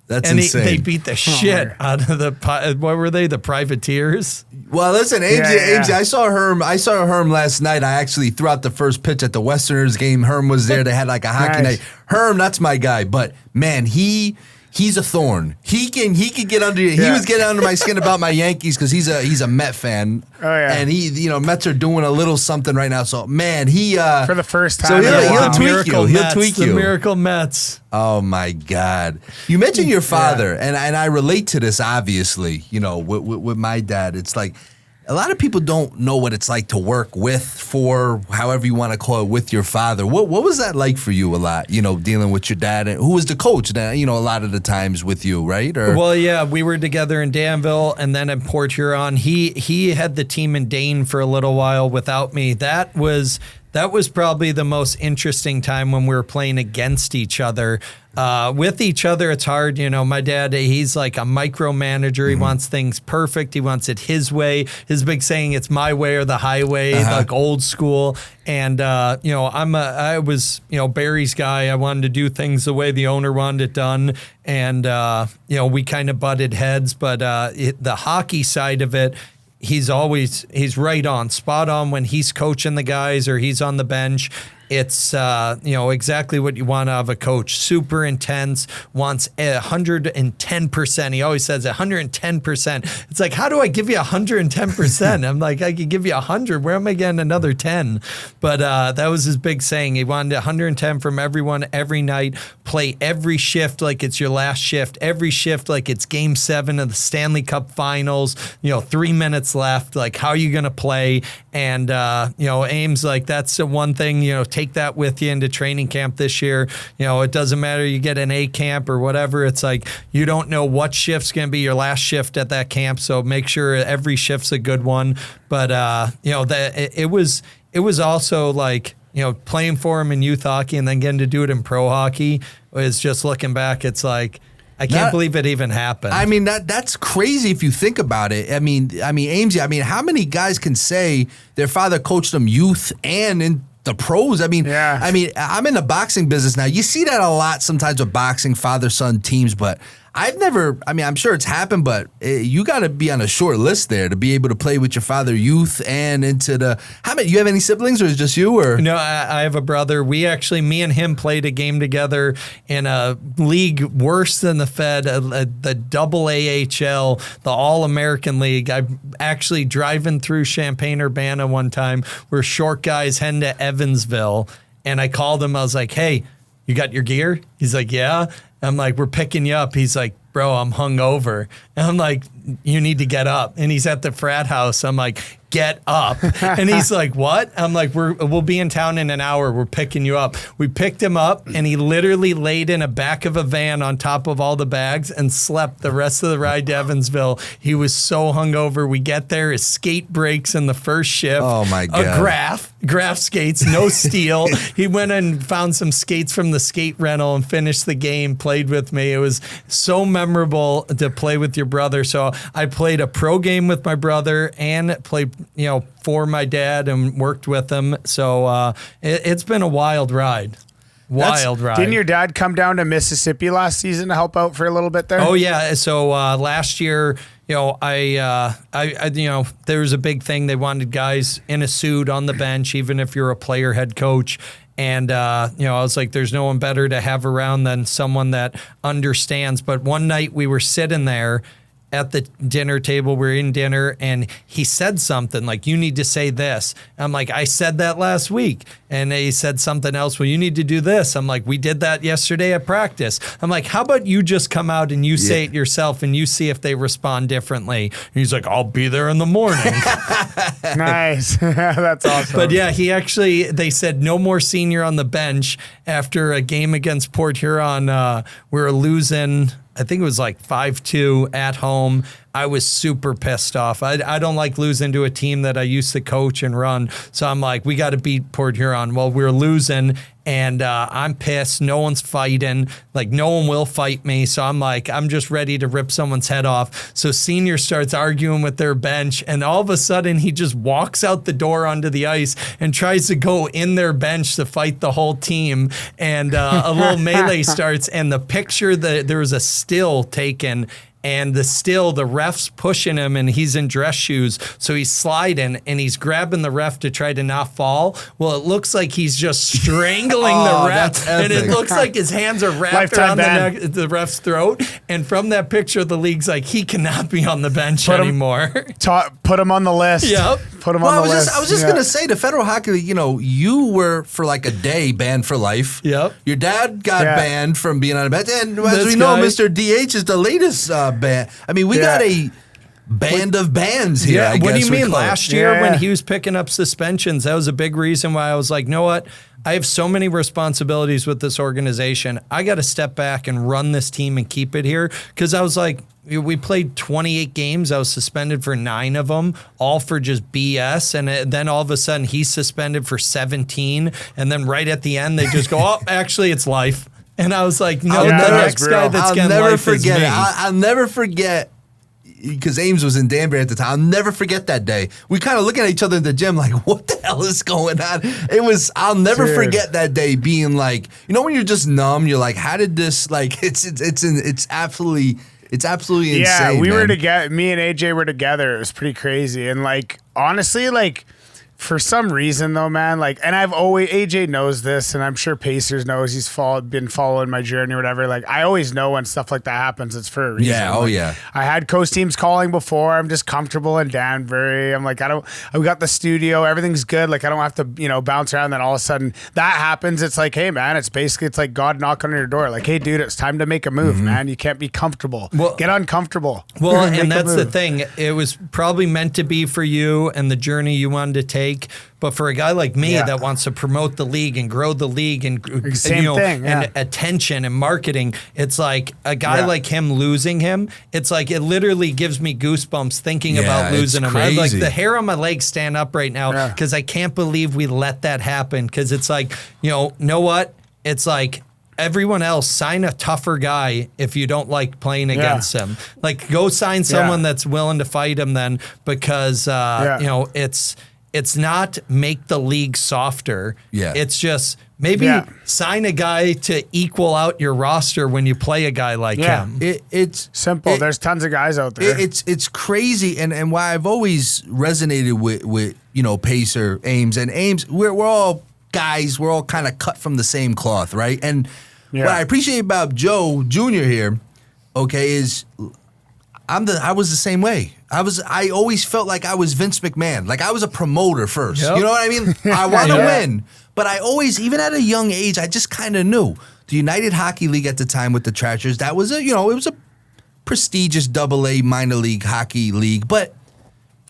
That's
and
insane.
They beat the shit out of what were they? The privateers?
Well, listen, Ames, I saw Herm last night. I actually threw out the first pitch at the Westerners game. Herm was there. They had like a hockey night. Herm, that's my guy. But man, he's a thorn. He can get under. He was getting under my skin about my Yankees because he's a Met fan.
Oh yeah.
And Mets are doing a little something right now. So man, he
for the first time.
So he'll tweak you. He'll tweak you.
The Miracle Mets.
Oh my God! You mentioned your father, and I relate to this obviously. With my dad, it's like a lot of people don't know what it's like to work for however you want to call it, with your father. What was that like for you? A lot, dealing with your dad, and who was the coach? A lot of the times with you, right?
Well, yeah, we were together in Danville and then in Port Huron. He had the team in Dane for a little while without me. That was probably the most interesting time when we were playing against each other. With each other, it's hard. My dad, he's like a micromanager. He wants things perfect. He wants it his way. His big saying, it's my way or the highway, like old school. And, I was Barry's guy. I wanted to do things the way the owner wanted it done. And, we kind of butted heads. But the hockey side of it, he's right on, spot on when he's coaching the guys or he's on the bench. it's exactly what you want out of a coach. Super intense, wants 110%. He always says 110%. It's like, how do I give you 110%? I'm like, I could give you 100. Where am I getting another 10? But that was his big saying. He wanted 110 from everyone every night. Play every shift like it's your last shift. Every shift like it's Game 7 of the Stanley Cup Finals. 3 minutes left. Like, how are you going to play? And Ames, like, that's the one thing. Take that with you into training camp this year. It doesn't matter. You get an A camp or whatever. It's like you don't know what shift's going to be your last shift at that camp. So make sure every shift's a good one. But it was also like, playing for him in youth hockey and then getting to do it in pro hockey is just looking back. It's like, I can't believe it even happened.
I mean, that's crazy if you think about it. I mean, Amesy, how many guys can say their father coached them youth and in the pros? I'm in the boxing business now. You see that a lot sometimes with boxing father-son teams, but I'm sure it's happened, but you got to be on a short list there to be able to play with your father youth and into you have any siblings or is it just you? Or
No, I have a brother. Me and him played a game together in a league worse than the Fed, the double AHL, the All-American League. I'm actually driving through Champaign-Urbana one time. We're short guys heading to Evansville, and I called him. I was like, hey, you got your gear? He's like, yeah. I'm like, we're picking you up. He's like, bro, I'm hungover. And I'm like, you need to get up. And he's at the frat house. I'm like, get up. And he's like, what? I'm like, we'll be in town in an hour. We're picking you up. We picked him up, and he literally laid in a back of a van on top of all the bags and slept the rest of the ride to Evansville. He was so hungover. We get there, his skate breaks in the first shift.
Oh my God.
A graph skates, no steel. He went and found some skates from the skate rental and finished the game, played with me. It was so memorable to play with your brother. So I played a pro game with my brother and played for my dad and worked with him. So it's been a wild ride.
Didn't your dad come down to Mississippi last season to help out for a little bit there?
Oh yeah. So last year, I there was a big thing. They wanted guys in a suit on the bench, even if you're a player head coach. And, I was like, there's no one better to have around than someone that understands. But one night we were sitting there at the dinner table, we're in dinner, and he said something like, you need to say this. I'm like, I said that last week. And he said something else. Well, you need to do this. I'm like, we did that yesterday at practice. I'm like, how about you just come out and you say it yourself and you see if they respond differently? And he's like, I'll be there in the morning.
Nice. That's awesome.
But yeah, they said no more senior on the bench after a game against Port Huron. We were losing, I think it was like 5-2 at home. I was super pissed off. I don't like losing to a team that I used to coach and run. So I'm like, we got to beat Port Huron. Well, we're losing, and I'm pissed. No one's fighting. Like, no one will fight me. So I'm like, I'm just ready to rip someone's head off. So senior starts arguing with their bench, and all of a sudden he just walks out the door onto the ice and tries to go in their bench to fight the whole team. And a little melee starts, and the picture, there was a still taken, and the ref's pushing him, and he's in dress shoes. So he's sliding, and he's grabbing the ref to try to not fall. Well, it looks like he's just strangling the ref, and it looks like his hands are wrapped around the ref's throat. And from that picture, the league's like, he cannot be on the bench anymore.
Put him on the list.
Yep.
Put him on the list.
I was just going to say, the Federal Hockey League, you were for like a day banned for life.
Yep.
Your dad got banned from being on a bench. And as we know, Mr. DH is the latest ban. I mean, we got a band of bans here.
Yeah, what do you mean? Last year when he was picking up suspensions, that was a big reason why I was like, you know what? I have so many responsibilities with this organization. I got to step back and run this team and keep it here. Because I was like, we played 28 games. I was suspended for 9 of them, all for just BS. And then all of a sudden he's suspended for 17. And then right at the end, they just go, oh, actually, it's life. And I was like, no, the next guy that's getting life is me.
I'll never forget, because Ames was in Danbury at the time. I'll never forget that day. We kind of looking at each other in the gym like, what the hell is going on? I'll never forget that day being like, when you're just numb, you're like, how did this, like, it's absolutely insane.
Yeah, we were together. Me and AJ were together. It was pretty crazy. And like, honestly, like, For some reason, though, man, like, and I've always, AJ knows this, and I'm sure Pacers knows, he's been following my journey or whatever. Like, I always know when stuff like that happens, it's for a reason.
Yeah,
like,
yeah.
I had coast teams calling before. I'm just comfortable in Danbury. I'm like, we got the studio, everything's good. Like, I don't have to, bounce around. Then all of a sudden that happens. It's like, hey, man, it's like God knocking on your door. Like, hey, dude, it's time to make a move, man. You can't be comfortable. Well, get uncomfortable.
Well, and that's the thing. It was probably meant to be for you and the journey you wanted to take. But for a guy like me that wants to promote the league and grow the league and and attention and marketing, it's like a guy like him losing him. It's like it literally gives me goosebumps thinking about losing him. I'm like the hair on my legs stand up right now because I can't believe we let that happen. Because it's like, know what? It's like, everyone else, sign a tougher guy if you don't like playing against him. Like, go sign someone that's willing to fight him then, because it's not make the league softer. Yeah. It's just maybe sign a guy to equal out your roster when you play a guy like him.
It's simple. There's tons of guys out there.
It's crazy, and why I've always resonated with Pacer, Ames, and Ames. We're all guys. We're all kind of cut from the same cloth, right? And what I appreciate about Joe Jr. here, is I was the same way. I always felt like I was Vince McMahon. Like, I was a promoter first. Yep. You know what I mean? I want to win. But I always, even at a young age, I just kind of knew. The United Hockey League at the time with the Trashers, that was it was a prestigious AA minor league hockey league. But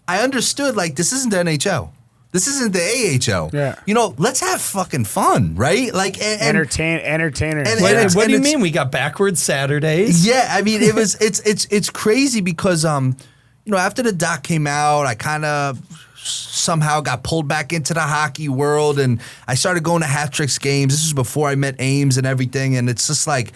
I understood, like, this isn't the NHL. This isn't the AHL. Yeah. Let's have fucking fun, right? Like,
entertainers.
What do you mean? We got backwards Saturdays?
Yeah, I mean, it's crazy because after the doc came out, I kind of somehow got pulled back into the hockey world, and I started going to Hat Tricks games. This was before I met Ames and everything, and it's just like,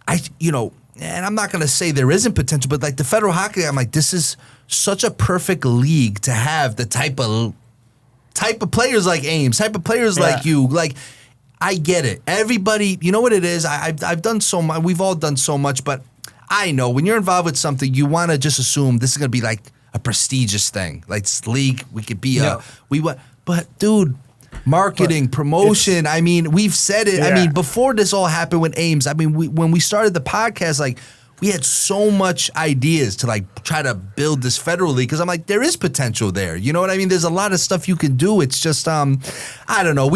and I'm not going to say there isn't potential, but like the Federal Hockey League, I'm like, this is such a perfect league to have the type of players like Ames, type of players like you. Like, I get it. Everybody, you know what it is? I've done so much. We've all done so much, but I know when you're involved with something, you want to just assume this is going to be like a prestigious thing. Like, this league, we could be but dude, marketing, promotion, I mean, we've said it. I mean, before this all happened with Ames, I mean, when we started the podcast, like, we had so much ideas to like try to build this federal league, because I'm like, there is potential there. You know what I mean? There's a lot of stuff you can do. It's just I don't know.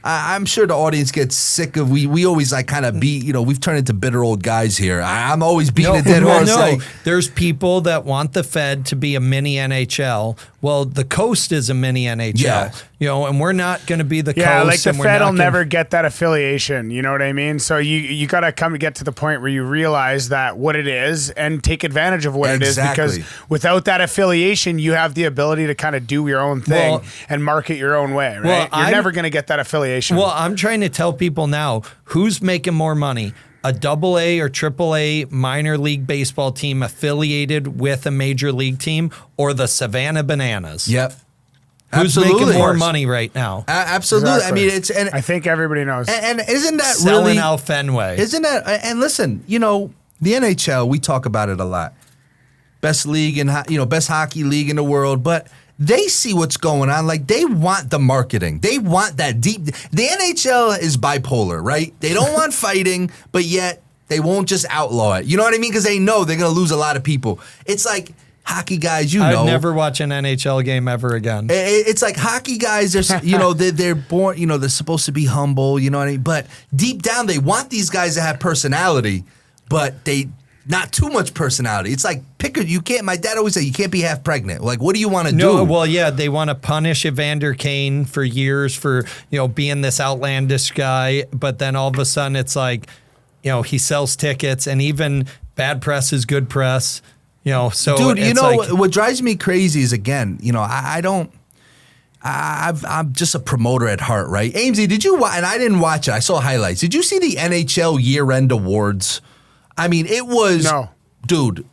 I'm sure the audience gets sick of we always like kind of we've turned into bitter old guys here. I'm always beating a dead horse. Like,
there's people that want the Fed to be a mini NHL. Well, the coast is a mini NHL. And we're not going to be the coast.
Yeah, like the Fed will never get that affiliation. You know what I mean? So you got to get to the point where you realize that what it is and take advantage of what it is, because without that affiliation, you have the ability to kind of do your own thing and market your own way, right? You're never going to get that affiliation.
Well, I'm trying to tell people now, who's making more money? A AA or AAA minor league baseball team affiliated with a major league team, or the Savannah Bananas?
Yep.
Who's making more money right now?
Absolutely.
Exactly.
I mean,
I think everybody knows.
And isn't that
selling
really
out Fenway?
Isn't that? And listen, the NHL, we talk about it a lot. Best league and best hockey league in the world, but they see what's going on. Like, they want the marketing. They want that deep. The NHL is bipolar, right? They don't want fighting, but yet they won't just outlaw it. You know what I mean? Because they know they're going to lose a lot of people. It's like hockey guys,
I'd never watch an NHL game ever again.
It's like hockey guys, they're born, they're supposed to be humble, you know what I mean? But deep down, they want these guys to have personality, but not too much personality. It's like, my dad always said, you can't be half pregnant. Like, what do you want to do?
No, well, yeah, they want to punish Evander Kane for years for, being this outlandish guy. But then all of a sudden it's like, he sells tickets, and even bad press is good press. So
dude, what drives me crazy is, again, I'm just a promoter at heart, right? Amesy, did you watch? And I didn't watch it. I saw highlights. Did you see the NHL year-end awards? I mean, it was, dude.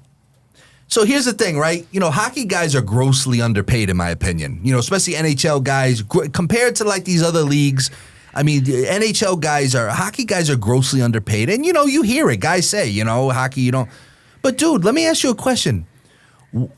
So here's the thing, right? Hockey guys are grossly underpaid, in my opinion. Especially NHL guys compared to like these other leagues. I mean, hockey guys are grossly underpaid, and you hear it. Guys say, hockey, you don't. But dude, let me ask you a question.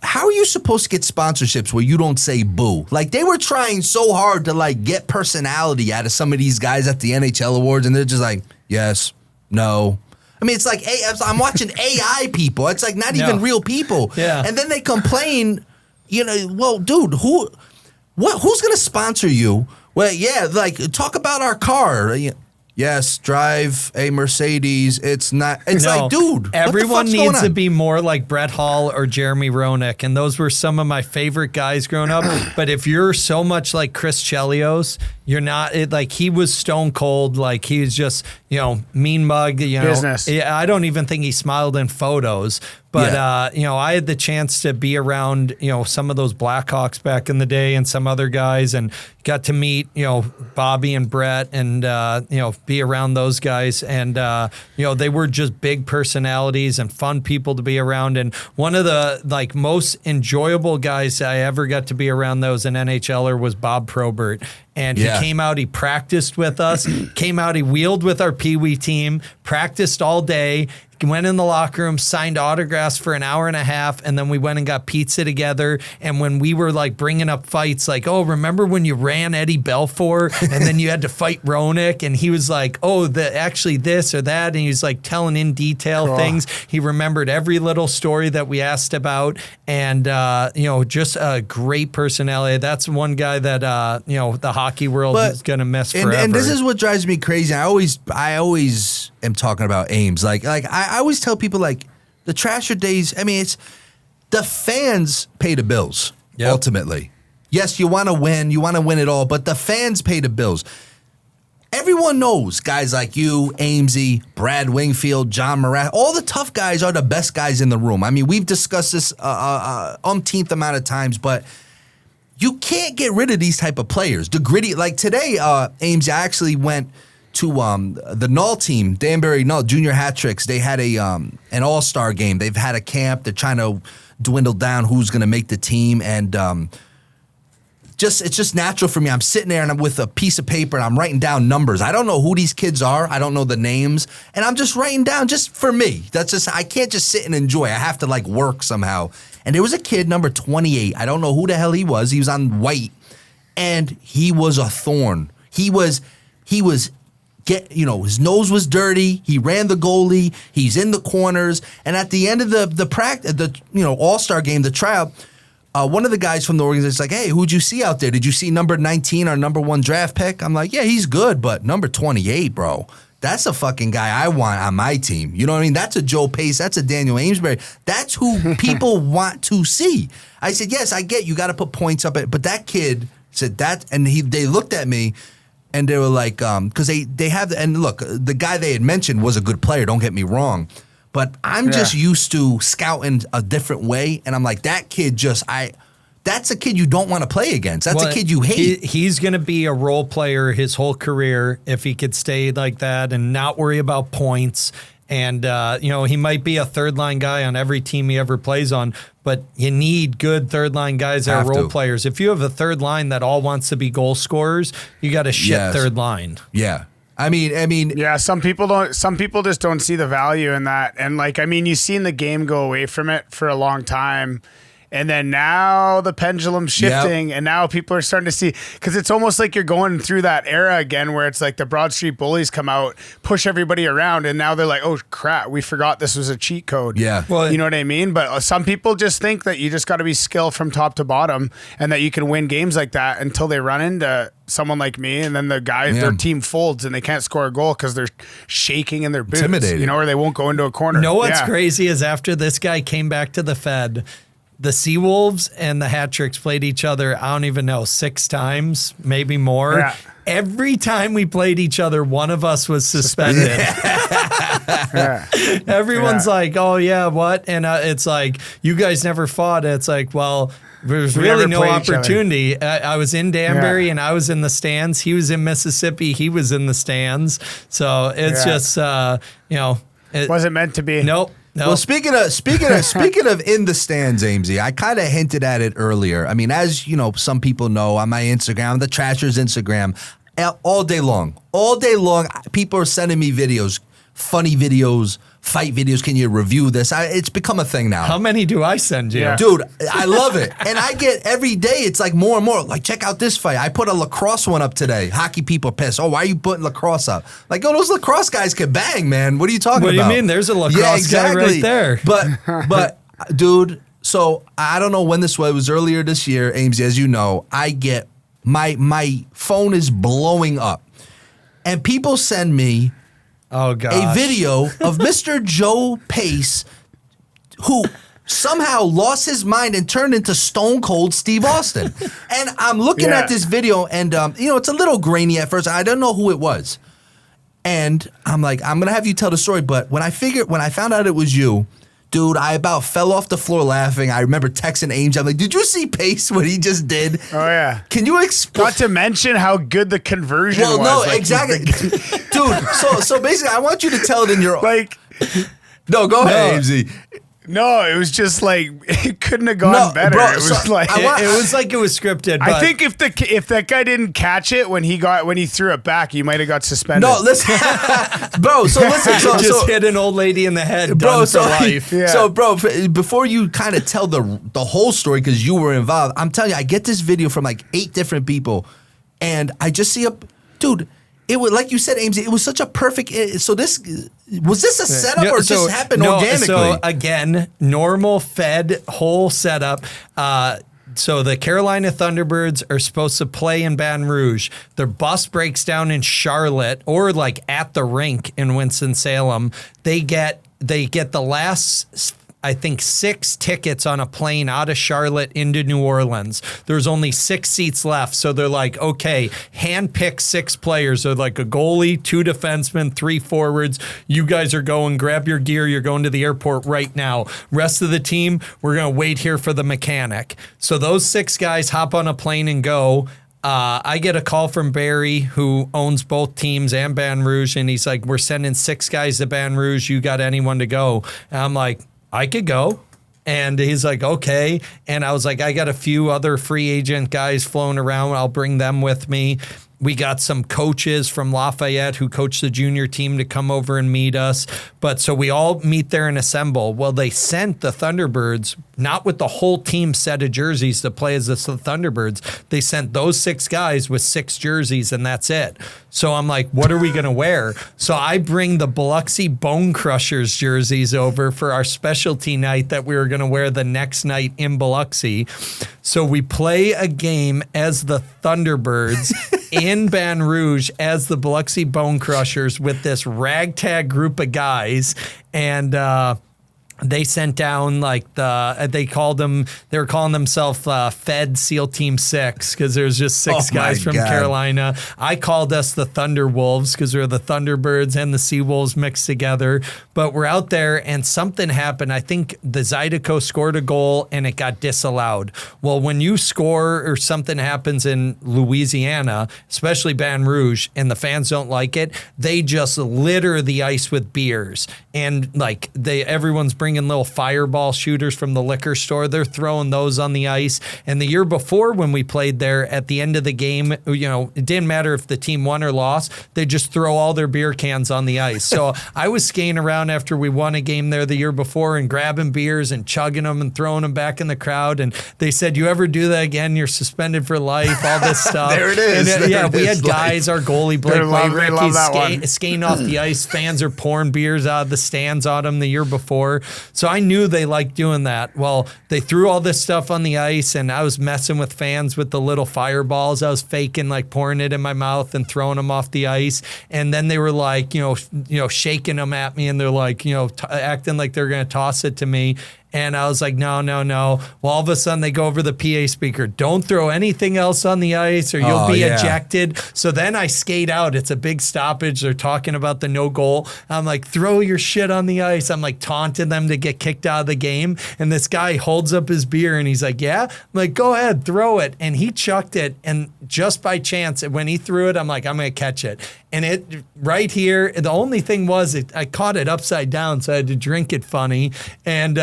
How are you supposed to get sponsorships where you don't say boo? Like, they were trying so hard to, like, get personality out of some of these guys at the NHL awards, and they're just like, yes, no. I mean, it's like, I'm watching AI people. It's like not even real people.
Yeah.
And then they complain, well, dude, who's going to sponsor you? Well, yeah, like, talk about our car. Yes, drive a Mercedes. It's not. It's like, dude,
everyone needs to be more like Brett Hall or Jeremy Roenick, and those were some of my favorite guys growing up. But if you're so much like Chris Chelios, you're not. Like, he was stone cold. Like, he was just mean mug.
Business.
Yeah, I don't even think he smiled in photos. But I had the chance to be around some of those Blackhawks back in the day and some other guys, and got to meet Bobby and Brett, and be around those guys, and they were just big personalities and fun people to be around. And one of the most enjoyable guys I ever got to be around those an NHLer was Bob Probert. And he came out, he practiced with us, came out, he wheeled with our Pee Wee team, practiced all day, went in the locker room, signed autographs for an hour and a half, and then we went and got pizza together. And when we were like bringing up fights, like, oh, remember when you ran Eddie Belfour and then you had to fight Roenick? And he was like, oh, actually this or that. And he was like telling in detail things. He remembered every little story that we asked about. And, just a great personality. That's one guy that, the hockey world is going to miss forever.
And this is what drives me crazy. I always am talking about Ames. Like I always tell people, like, the Trasher days, I mean, it's the fans pay the bills, ultimately. Yes, you want to win it all, but the fans pay the bills. Everyone knows guys like you, Amesy, Brad Wingfield, John Morat, all the tough guys are the best guys in the room. I mean, we've discussed this umpteenth amount of times, but you can't get rid of these type of players. The gritty, like today, Ames, I actually went to the Null team, Danbury Null Junior Hat Tricks. They had an all-star game. They've had a camp. They're trying to dwindle down who's going to make the team, and it's just natural for me. I'm sitting there and I'm with a piece of paper and I'm writing down numbers. I don't know who these kids are. I don't know the names, and I'm just writing down just for me. I can't just sit and enjoy. I have to like work somehow. And there was a kid, number 28. I don't know who the hell he was. He was on white, and he was a thorn. He was. His nose was dirty. He ran the goalie. He's in the corners. And at the end of the practice, all-star game, the tryout, one of the guys from the organization is like, hey, who'd you see out there? Did you see number 19, our number 1 draft pick? I'm like, yeah, he's good, but number 28, bro, that's a fucking guy I want on my team. You know what I mean? That's a Joe Pace. That's a Daniel Amesbury. That's who people want to see. I said, yes, I get you got to put points up, but that kid said that, and they looked at me. And they were like, because they have, and look, the guy they had mentioned was a good player, don't get me wrong. But I'm just used to scouting a different way. And I'm like, that kid that's a kid you don't want to play against. That's a kid you hate.
He's going to be a role player his whole career if he could stay like that and not worry about points. And, he might be a third-line guy on every team he ever plays on, but you need good third-line guys that are role players. If you have a third line that all wants to be goal scorers, you got a shit third line.
Yeah. I mean,
yeah, some people just don't see the value in that. And you've seen the game go away from it for a long time. And then now the pendulum's shifting, and now people are starting to see, because it's almost like you're going through that era again where it's like the Broad Street Bullies come out, push everybody around, and now they're like, oh crap, we forgot this was a cheat code.
Yeah.
Well, you know what I mean? But some people just think that you just got to be skilled from top to bottom and that you can win games like that until they run into someone like me, and then their team folds and they can't score a goal because they're shaking in their boots.
Intimidated.
Or they won't go into a corner.
You know what's crazy is after this guy came back to the Fed, the Seawolves and the Hat Tricks played each other, I don't even know, 6 times, maybe more. Yeah. Every time we played each other, one of us was suspended. Everyone's like, oh, yeah, what? And it's like, you guys never fought. It's like, well, there's really no opportunity. I was in Danbury and I was in the stands. He was in Mississippi. He was in the stands. So it's just, it
wasn't meant to be.
Nope. No.
Well, speaking of in the stands, Amesy, I kind of hinted at it earlier. I mean, as you know, some people know on my Instagram, the Trashers Instagram, all day long, people are sending me videos. funny videos, fight videos. Can you review this? It's become a thing now.
How many do I send you?
Yeah.
Dude, I love it. And I get every day, it's like more and more. Like, check out this fight. I put a lacrosse one up today. Hockey people pissed. Oh, why are you putting lacrosse up? Like, oh, those lacrosse guys can bang, man. What are you talking about?
What do you mean? There's a lacrosse guy right there.
But, dude, so I don't know when this was. It was earlier this year, Amesy, as you know. I get, my phone is blowing up. And people send me a video of Mr. Joe Pace, who somehow lost his mind and turned into Stone Cold Steve Austin. And I'm looking at this video, and it's a little grainy at first. I don't know who it was, and I'm like, I'm gonna have you tell the story. But when I found out it was you, dude, I about fell off the floor laughing. I remember texting Ames. I'm like, did you see Pace, what he just did?
Oh, yeah.
Can you explain?
Not to mention how good the conversion was.
Well, no,
like,
exactly. Dude, so basically, I want you to tell it in your...
Like...
No, go ahead, Amesy.
No, it was just like it couldn't have gone better.
Bro,
it was like
it was like it was scripted.
I think if that guy didn't catch it when he threw it back, he might have got suspended.
No, listen, bro. So listen,
just hit an old lady in the head,
bro.
Done for life.
Yeah.
So, bro, before you kind of tell the whole story because you were involved, I'm telling you, I get this video from like 8 different people, and I just see dude. It was like you said, Ames. It was such a perfect. So this was this a setup or just happened organically?
So again, normal fed whole setup. So the Carolina Thunderbirds are supposed to play in Baton Rouge. Their bus breaks down in Charlotte or like at the rink in Winston-Salem. They get the last, I think, 6 tickets on a plane out of Charlotte into New Orleans. There's only 6 seats left. So they're like, okay, handpick 6 players. They're like a goalie, 2 defensemen, 3 forwards. You guys are going, grab your gear. You're going to the airport right now. Rest of the team, we're going to wait here for the mechanic. So those 6 guys hop on a plane and go. I get a call from Barry, who owns both teams and Baton Rouge. And he's like, we're sending 6 guys to BatonRouge. You got anyone to go? And I'm like, I could go. And he's like, okay. And I was like, I got a few other free agent guys flown around. I'll bring them with me. We got some coaches from Lafayette who coach the junior team to come over and meet us. But so we all meet there and assemble. Well, they sent the Thunderbirds, not with the whole team set of jerseys to play as the Thunderbirds. They sent those 6 guys with 6 jerseys, and that's it. So I'm like, what are we going to wear? So I bring the Biloxi Bone Crushers jerseys over for our specialty night that we were going to wear the next night in Biloxi. So we play a game as the Thunderbirds in Baton Rouge as the Biloxi Bone Crushers with this ragtag group of guys. And they sent down like they were calling themselves Fed SEAL Team 6 because there's just 6 guys from Carolina. I called us the Thunder Wolves because we're the Thunderbirds and the Sea Wolves mixed together. But we're out there and something happened. I think the Zydeco scored a goal and it got disallowed. Well, when you score or something happens in Louisiana, especially Baton Rouge, and the fans don't like it, they just litter the ice with beers. And like everyone's bringing little fireball shooters from the liquor store. They're throwing those on the ice. And the year before when we played there, at the end of the game, it didn't matter if the team won or lost. They just throw all their beer cans on the ice. So I was skating around after we won a game there the year before and grabbing beers and chugging them and throwing them back in the crowd. And they said, you ever do that again, you're suspended for life, all this stuff.
There it is.
And, we had guys, our goalie, Blake Maverick, he's skating off the ice. Fans are pouring beers out of the stands on him the year before. So I knew they liked doing that. Well, they threw all this stuff on the ice, and I was messing with fans with the little fireballs. I was faking, like pouring it in my mouth and throwing them off the ice. And then they were like, shaking them at me, and they're like, acting like they're going to toss it to me. And I was like, no. Well, all of a sudden they go over the PA speaker. Don't throw anything else on the ice or you'll be ejected. So then I skate out. It's a big stoppage. They're talking about the no goal. I'm like, throw your shit on the ice. I'm like taunting them to get kicked out of the game. And this guy holds up his beer and he's like, yeah? I'm like, go ahead, throw it. And he chucked it. And just by chance, when he threw it, I'm like, I'm going to catch it. and it right here. The only thing was I caught it upside down, so I had to drink it funny. And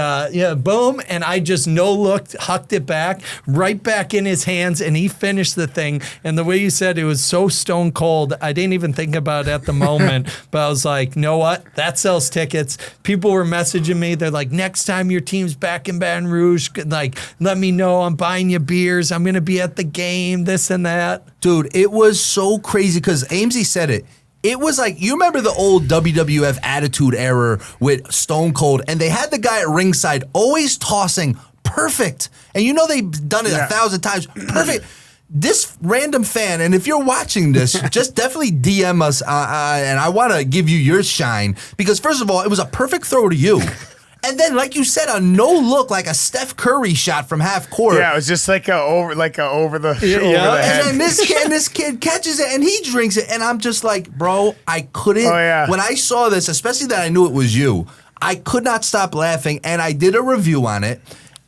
boom, and I just hucked it back, right back in his hands, and he finished the thing. And the way you said it was so stone cold, I didn't even think about it at the moment. But I was like, you know what? That sells tickets. People were messaging me. They're like, next time your team's back in Baton Rouge, like, let me know. I'm buying you beers. I'm gonna be at the game. This and that.
Dude, it was so crazy because Amesy said it. It was like, you remember the old WWF Attitude Era with Stone Cold, and they had the guy at ringside always tossing perfect. And you know they've done it 1,000 times. Perfect. This random fan, and if you're watching this, just definitely DM us, and I want to give you your shine, because first of all, it was a perfect throw to you. And then, like you said, a no look, like a Steph Curry shot from half court.
Yeah, it was just like over the over the head.
And this kid catches it and he drinks it, and I'm just like, bro, I couldn't.
Oh, yeah.
When I saw this, especially that I knew it was you, I could not stop laughing, and I did a review on it.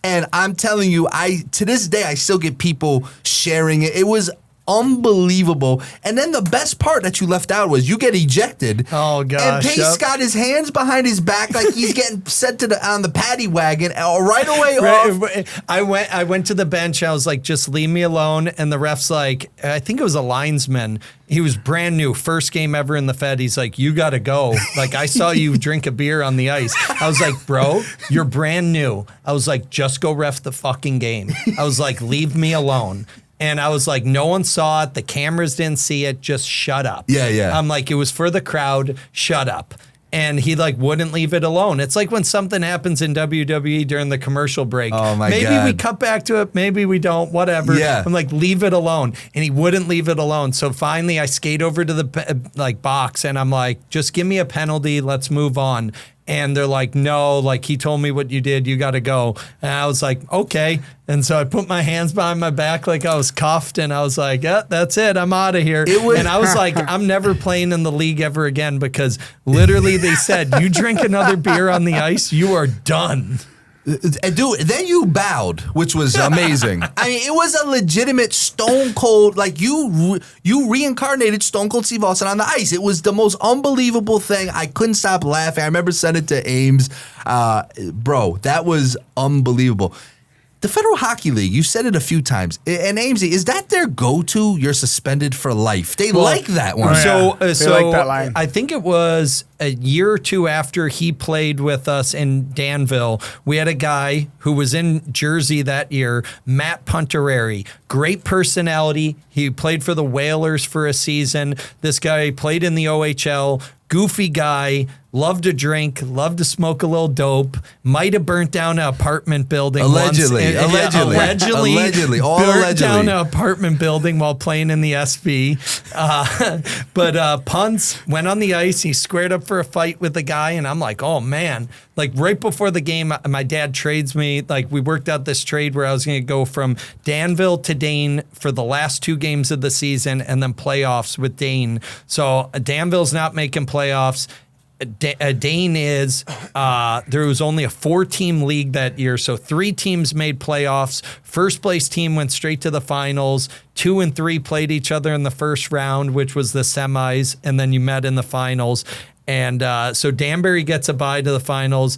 And I'm telling you, to this day, I still get people sharing it. It was unbelievable. And then the best part that you left out was you get ejected.
Oh gosh!
And Pace got his hands behind his back like he's getting sent on the paddy wagon right away off.
I went to the bench. I was like, just leave me alone. And the ref's like, I think it was a linesman. He was brand new, first game ever in the Fed. He's like, you got to go. Like, I saw you drink a beer on the ice. I was like, bro, you're brand new. I was like, just go ref the fucking game. I was like, leave me alone. And I was like, no one saw it. The cameras didn't see it. Just shut up.
Yeah.
I'm like, it was for the crowd. Shut up. And he like wouldn't leave it alone. It's like when something happens in WWE during the commercial break.
Oh my God.
Maybe we cut back to it. Maybe we don't. Whatever.
Yeah.
I'm like, leave it alone. And he wouldn't leave it alone. So finally I skate over to the box and I'm like, just give me a penalty. Let's move on. And they're like, no, like he told me what you did, you got to go. And I was like, okay. And so I put my hands behind my back like I was cuffed, and I was like, yeah, that's it, I'm out of here. And I was like, I'm never playing in the league ever again, because literally they said, you drink another beer on the ice, you are done.
Dude, then you bowed, which was amazing. I mean, it was a legitimate Stone Cold, like you reincarnated Stone Cold Steve Austin on the ice. It was the most unbelievable thing. I couldn't stop laughing. I remember sending it to Ames. Bro, that was unbelievable. The Federal Hockey League, you said it a few times. And Amesy, is that their go-to? You're suspended for life. They like that one.
So
like that line.
I think it was a year or two after he played with us in Danville, we had a guy who was in Jersey that year, Matt Puntereri. Great personality. He played for the Whalers for a season. This guy played in the OHL. Goofy guy, loved to drink, loved to smoke a little dope, might have burnt down an apartment building
allegedly,
once.
Allegedly, all
burnt
allegedly.
down an apartment building while playing in the SB. But Punts went on the ice. He squared up for a fight with the guy, and I'm like, oh man. Like right before the game, my dad trades me. Like we worked out this trade where I was going to go from Danville to Dane for the last 2 games of the season, and then playoffs with Dane. So Danville's not making playoffs. Dane is. There was only a 4-team league that year, so 3 teams made playoffs. First place team went straight to the finals. 2 and 3 played each other in the first round, which was the semis, and then you met in the finals. And so Danbury gets a bye to the finals.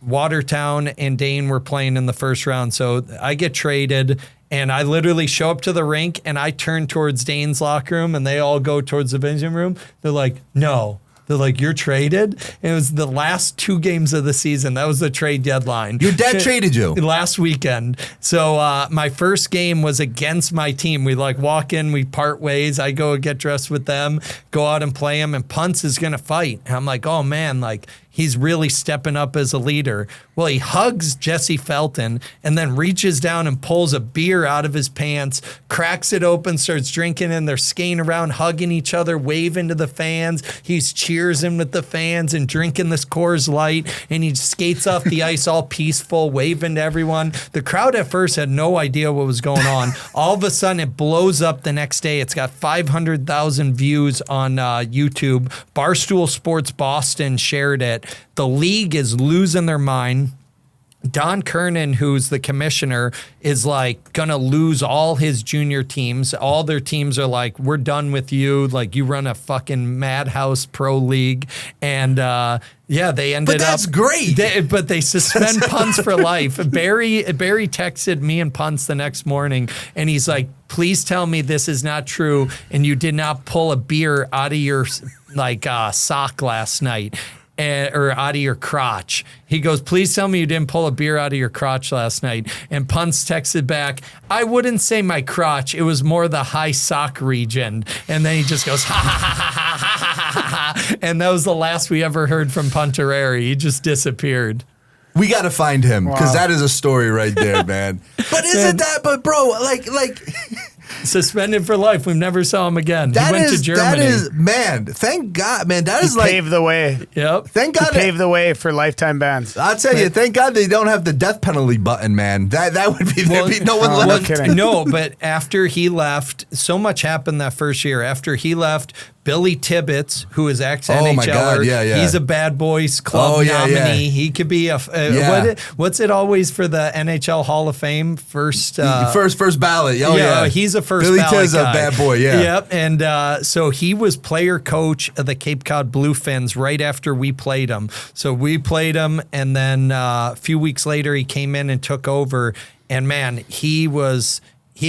Watertown and Dane were playing in the first round. So I get traded, and I literally show up to the rink, and I turn towards Dane's locker room, and they all go towards the vision room. They're like, no. They're like, you're traded? And it was the last 2 games of the season. That was the trade deadline.
Your dad traded you?
Last weekend. So my first game was against my team. We like walk in, we part ways. I go get dressed with them, go out and play them, and Punts is going to fight. And I'm like, oh man, like he's really stepping up as a leader. Well, he hugs Jesse Felton and then reaches down and pulls a beer out of his pants, cracks it open, starts drinking, and they're skating around, hugging each other, waving to the fans. He's cheersing with the fans and drinking this Coors Light, and he skates off the ice all peaceful, waving to everyone. The crowd at first had no idea what was going on. All of a sudden, it blows up the next day. It's got 500,000 views on YouTube. Barstool Sports Boston shared it. The league is losing their mind. Don Kernan, who's the commissioner, is like going to lose all his junior teams. All their teams are like, we're done with you. Like, you run a fucking madhouse pro league. And yeah, they ended up.
But that's great.
But they suspend punts for life. Barry texted me and punts the next morning, and he's like, please tell me this is not true, and you did not pull a beer out of your sock last night. Or out of your crotch. He goes, please tell me you didn't pull a beer out of your crotch last night. And Punts texted back, I wouldn't say my crotch. It was more the high sock region. And then he just goes, ha ha ha ha ha ha ha ha. And that was the last we ever heard from Puntereri. He just disappeared.
We got to find him because that is a story right there, man. But isn't that, but bro, like.
Suspended for life. We never saw him again. He went to Germany.
That is, man, thank God, man. That is like.
Paved the way.
Yep.
Thank God.
Paved the way for lifetime bans.
I'll tell you, thank God they don't have the death penalty button, man. That would be, there'd be no one left.
Kidding.
No, but after he left, so much happened that first year. After he left, Billy Tibbetts, who is ex-NHLer,
my God, yeah.
He's a Bad Boys Club nominee. Yeah. He could be a what's it always for the NHL Hall of Fame? First
ballot.
He's a first
Billy
ballot
Tibbetts
guy.
A bad boy, yeah.
Yep, and so he was player coach of the Cape Cod Bluefins right after we played him. So we played him, and then a few weeks later he came in and took over, and man, he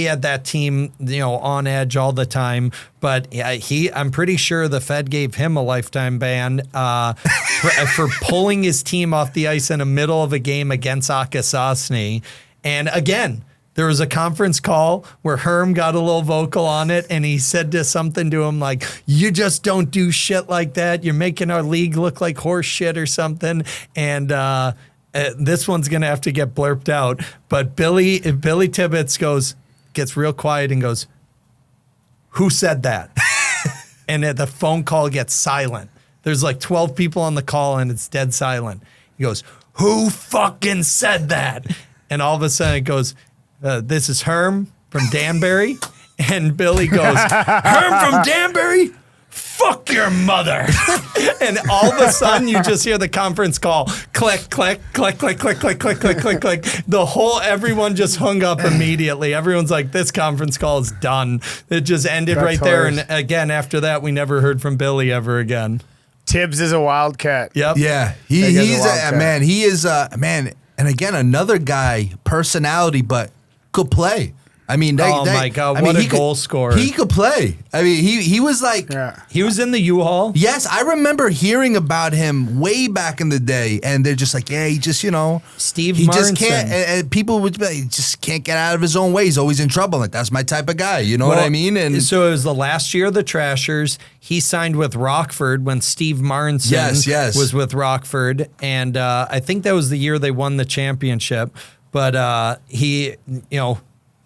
had that team, on edge all the time. But I'm pretty sure the Fed gave him a lifetime ban for pulling his team off the ice in the middle of a game against Akwesasne. And again, there was a conference call where Herm got a little vocal on it, and he said something to him like, you just don't do shit like that. You're making our league look like horse shit or something. And this one's going to have to get blurped out. But Billy Tibbetts gets real quiet and goes, who said that? And the phone call gets silent. There's like 12 people on the call and it's dead silent. He goes, who fucking said that? And all of a sudden it goes, this is Herm from Danbury. And Billy goes, Herm from Danbury? Fuck your mother. And all of a sudden you just hear the conference call, click, click, click, click, click, click, click, click, click, click. Everyone just hung up immediately. Everyone's like, this conference call is done. It just ended right there. And again, after that, we never heard from Billy ever again.
Tibbs is a wildcat.
Yep.
Yeah. He's a man. He is a man. And again, another guy, personality, but could play. I mean,
my God, what a goal scorer.
He could play. I mean, he was like...
Yeah.
He was in the U-Haul.
Yes, I remember hearing about him way back in the day, and they're just like, yeah, he just,
Steve
he
Marnson.
just can't, and people would be like, he just can't get out of his own way. He's always in trouble. Like, that's my type of guy. You know what I mean? And
so it was the last year of the Trashers. He signed with Rockford when Steve Marnson was with Rockford, and I think that was the year they won the championship. But he,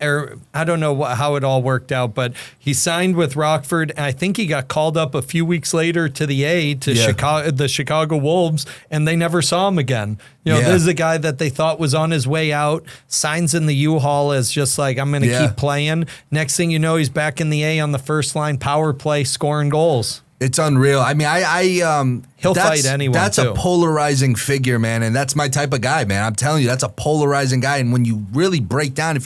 I don't know how it all worked out, but he signed with Rockford, and I think he got called up a few weeks later to the A to the Chicago Wolves, and they never saw him again. This is a guy that they thought was on his way out, signs in the U-Haul as just like, I'm going to keep playing. Next thing you know, he's back in the A on the first line power play, scoring goals.
It's unreal. I mean,
he'll fight anyone.
That's a polarizing figure, man, and that's my type of guy, man. I'm telling you, that's a polarizing guy. And when you really break down,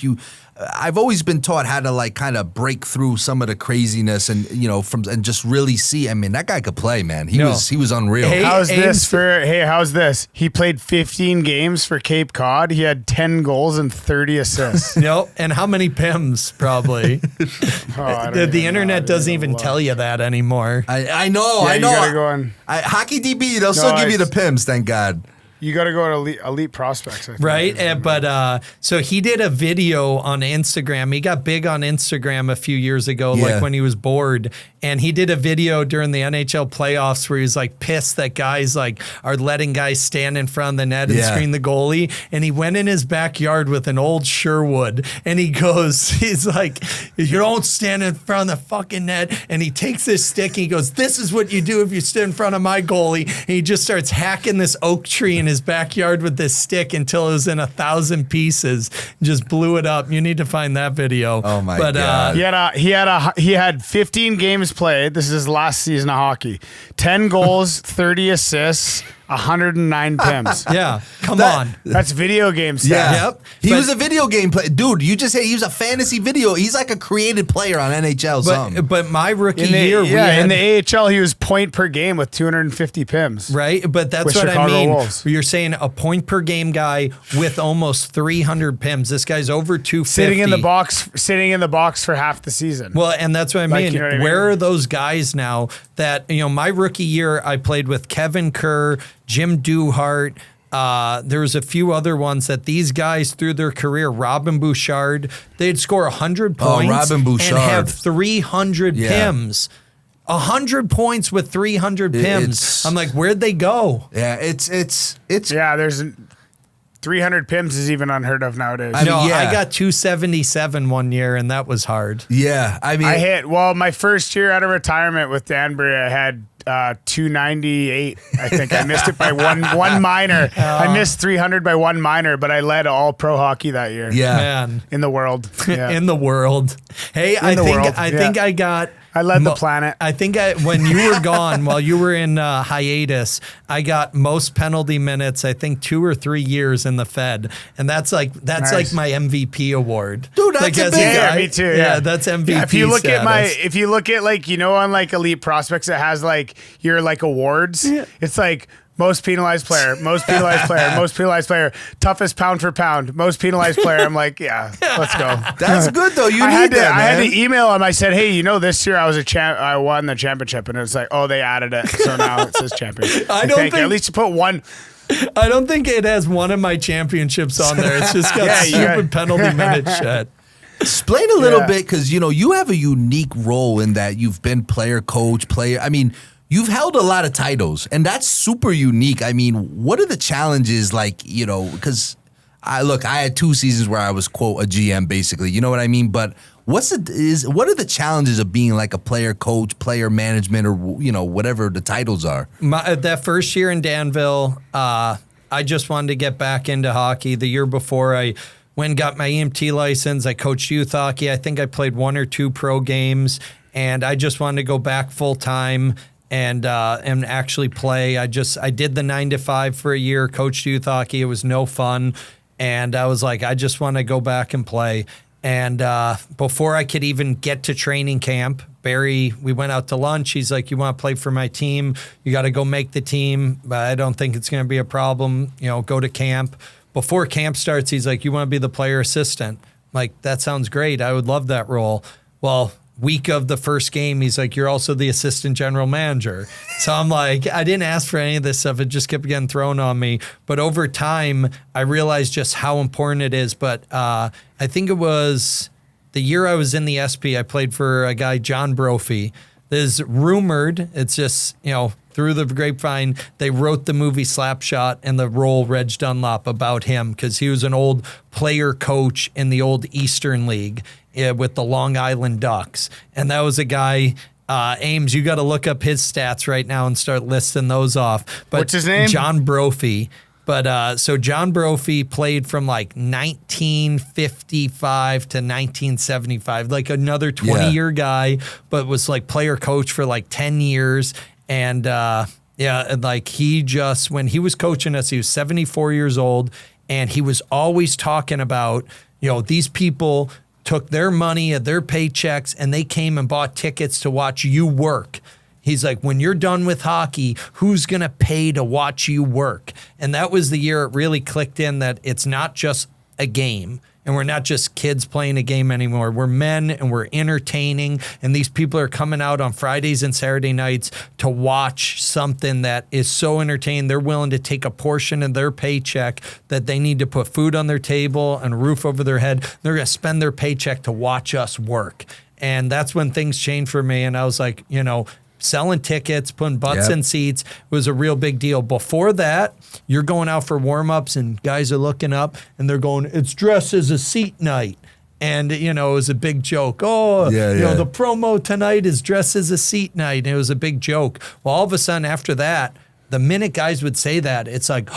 I've always been taught how to like kind of break through some of the craziness and and just really see. I mean, that guy could play, man. He was unreal.
Hey, how's this? He played 15 games for Cape Cod. He had 10 goals and 30 assists.
And how many PIMs probably? The internet doesn't even tell you that anymore.
I know.
Yeah,
I know.
You gotta go on.
Hockey DB, they'll still give you the PIMs, thank God.
You got to go to elite prospects, I think.
Right? But so he did a video on Instagram. He got big on Instagram a few years ago, like when he was bored. And he did a video during the NHL playoffs where he was like pissed that guys like are letting guys stand in front of the net and screen the goalie. And he went in his backyard with an old Sherwood and he's like, you don't stand in front of the fucking net. And he takes this stick and he goes, this is what you do if you stand in front of my goalie. And he just starts hacking this oak tree in his backyard with this stick until it was in 1,000 pieces. Just blew it up. You need to find that video.
Oh my God.
He had 15 games played. This is his last season of hockey. 10 goals, 30 assists, 109 pims.
Yeah, come on.
That's video game stats.
Yeah.
Yep.
He
But-
was a video game player. Dude, you just said he was a fantasy video. He's like a created player on NHL. something.
But my rookie
In the,
year, we had,
in the AHL, he was point per game with 250 pims.
right? But that's
With
what
Chicago
I mean.
Wolves.
You're saying a point per game guy with almost 300 pims. This guy's over 250.
Sitting in the box for half the season.
Well, and that's what I
Like,
mean.
you know what I mean?
Where are those guys now that, my rookie year, I played with Kevin Kerr, Jim Duhart. There was a few other ones that these guys through their career, Robin Bouchard, they'd score 100 points
Robin Bouchard.
and have 300
Yeah.
pims. 100 points with 300 pims.
It's-
I'm like, where'd they go?
yeah, it's
yeah, there's 300 pims is even unheard of nowadays.
I mean,
No,
yeah.
I got 277 one year, and that was hard.
yeah. I mean,
I hit, well, my first year out of retirement with Danbury, I had 298. I think I missed it by one minor. I missed 300 by one minor, but I led all pro hockey that year.
yeah.
Man,
In the world. Yeah.
in the world. Hey, I
the
think
world,
I
yeah.
think I got.
I led the planet.
I think when you were gone, while you were in hiatus, I got most penalty minutes. I think 2 or 3 years in the Fed, and that's like
Nice.
my MVP award,
Dude, that's
like,
a
as
big-
Yeah,
guy-
me too.
Yeah, that's MVP.
Yeah, if you look
status.
at like, on like Elite Prospects, it has like your like awards. It's like most penalized player, most penalized player, most penalized player, toughest pound for pound, most penalized player. I'm like, yeah, let's go.
That's good though. You
I
need
had to,
that,
I
man.
had to email him. I said, hey, this year I won the championship, and it's like, oh, they added it, so now it says champion.
I
Like,
don't
thank you.
think-
At least you put one.
I don't think it has one of my championships on there. It's just got
Yeah, you
stupid
got-
penalty minute shit.
Explain a little
Yeah.
bit, because you have a unique role in that you've been player, coach, player. I mean, you've held a lot of titles, and that's super unique. I mean, what are the challenges like? Because I had 2 seasons where I was quote a GM basically. You know what I mean? But what are the challenges of being like a player, coach, player management, or whatever the titles are?
That first year in Danville, I just wanted to get back into hockey. The year before, I went and got my EMT license. I coached youth hockey. I think I played 1 or 2 pro games, and I just wanted to go back full time and actually play. I did the 9 to 5 for a year, coached youth hockey. It was no fun, and I was like, I just want to go back and play. And before I could even get to training camp, Barry, we went out to lunch. He's like, you want to play for my team? You got to go make the team. But I don't think it's going to be a problem. Go to camp. Before camp starts, he's like, you want to be the player assistant? I'm like, that sounds great. I would love that role. Well, week of the first game, he's like, you're also the assistant general manager. So I'm like, I didn't ask for any of this stuff. It just kept getting thrown on me. But over time, I realized just how important it is. But I think it was the year I was in the SP, I played for a guy, John Brophy. There's rumored, it's just, through the grapevine, they wrote the movie Slapshot and the role Reg Dunlop about him because he was an old player coach in the old Eastern League with the Long Island Ducks. And that was a guy, Ames, you got to look up his stats right now and start listing those off. But
What's his name?
John Brophy. But so John Brophy played from like 1955 to 1975, like another 20-year guy, but was like player coach for like 10 years. And and like when he was coaching us, he was 74 years old, and he was always talking about, these people took their money, their paychecks, and they came and bought tickets to watch you work. He's like, when you're done with hockey, who's going to pay to watch you work? And that was the year it really clicked in that it's not just a game, and we're not just kids playing a game anymore. We're men, and we're entertaining, and these people are coming out on Fridays and Saturday nights to watch something that is so entertaining. They're willing to take a portion of their paycheck that they need to put food on their table and a roof over their head. They're going to spend their paycheck to watch us work. And that's when things changed for me, and I was like, selling tickets, putting butts in seats was a real big deal. Before that, you're going out for warm-ups and guys are looking up and they're going, it's dressed as a seat night. And, it was a big joke. The promo tonight is dressed as a seat night. And it was a big joke. Well, all of a sudden after that, the minute guys would say that, it's like,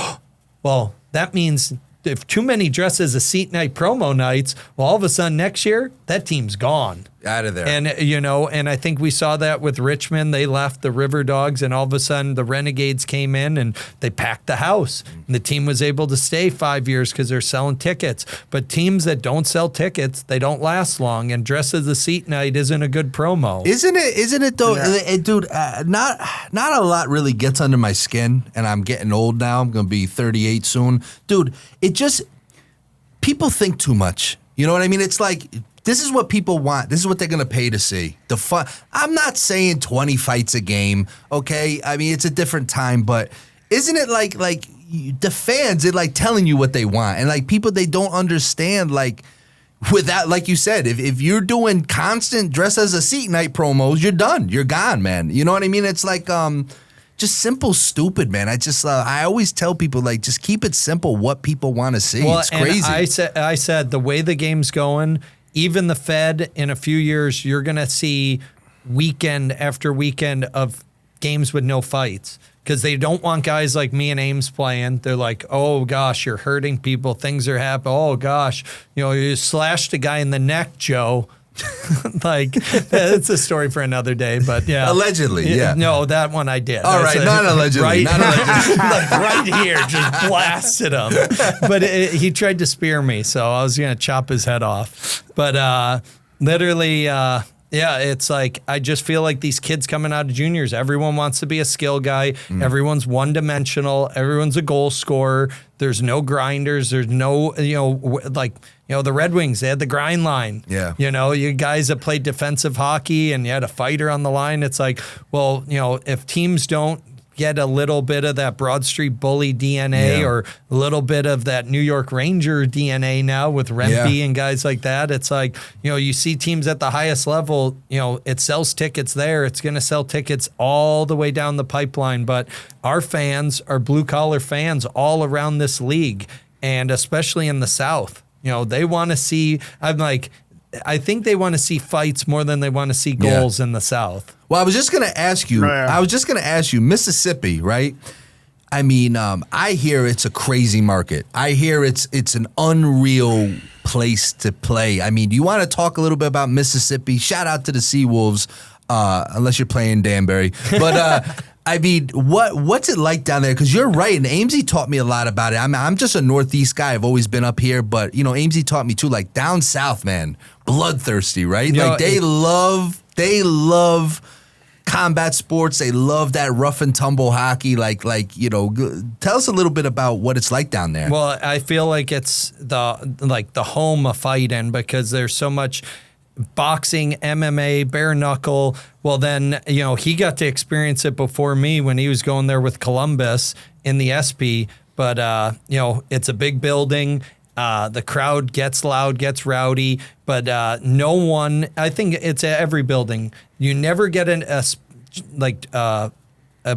well, that means if too many dress as a seat night promo nights, well, all of a sudden next year, that team's gone.
Out of there.
And, you know, and I think we saw that with Richmond. They left the River Dogs, and all of a sudden the Renegades came in and they packed the house. And the team was able to stay 5 years because they're selling tickets. But teams that don't sell tickets, they don't last long. And dress as a seat night isn't a good promo.
Isn't it though?
Yeah.
Dude, not a lot really gets under my skin, and I'm getting old now. I'm going to be 38 soon. Dude, it just, people think too much. You know what I mean? It's like, this is what people want. This is what they're going to pay to see. The fun. I'm not saying 20 fights a game, okay? I mean, it's a different time, but isn't it like the fans, they're like telling you what they want. And like people, they don't understand, like, without, like you said, if you're doing constant dress as a seat night promos, you're done. You're gone, man. You know what I mean? It's like, just simple, stupid, man. I always tell people, like, just keep it simple. What people want to see. It's crazy.
I said the way the game's going, even the Fed in a few years, you're gonna see weekend after weekend of games with no fights because they don't want guys like me and Ames playing. They're like, oh gosh, you're hurting people. Things are happening. Oh gosh, you know, you slashed a guy in the neck, Joe. Like, it's a story for another day, but yeah.
Allegedly, yeah.
No, that one I did.
All right, not allegedly.
Right,
not allegedly.
like right here, just blasted him. But he tried to spear me, so I was going to chop his head off. But literally, yeah, it's like, I just feel like these kids coming out of juniors, everyone wants to be a skill guy. Everyone's one-dimensional. Everyone's a goal scorer. There's no grinders. There's no, you know, like, you know, the Red Wings, they had the grind line.
Yeah.
You know, you guys that played defensive hockey and you had a fighter on the line. It's like, well, you know, if teams don't get a little bit of that Broad Street Bully DNA or a little bit of that New York Ranger DNA now with Rempe and guys like that, it's like, you know, you see teams at the highest level, you know, it sells tickets there. It's going to sell tickets all the way down the pipeline. But our fans are blue-collar fans all around this league, and especially in the South. You know, they want to see, I think they want to see fights more than they want to see goals in the South.
Well, I was just going to ask you, Mississippi, right? I mean, I hear it's a crazy market. I hear it's an unreal place to play. I mean, do you want to talk a little bit about Mississippi? Shout out to the Seawolves, unless you're playing Danbury. But I mean, what's it like down there? Because you're right, and Amesy taught me a lot about it. I'm just a Northeast guy. I've always been up here, but, you know, Amesy taught me too, like, down south, man, bloodthirsty, right?
You
like,
know,
they love combat sports. They love that rough and tumble hockey. Like, you know, tell us a little bit about what it's like down there.
Well, I feel like it's the home of fighting because there's so much boxing, MMA, bare knuckle. Well, then, you know, he got to experience it before me when he was going there with Columbus in the SP. But, you know, it's a big building. The crowd gets loud, gets rowdy, but no one, I think it's at every building. You never get a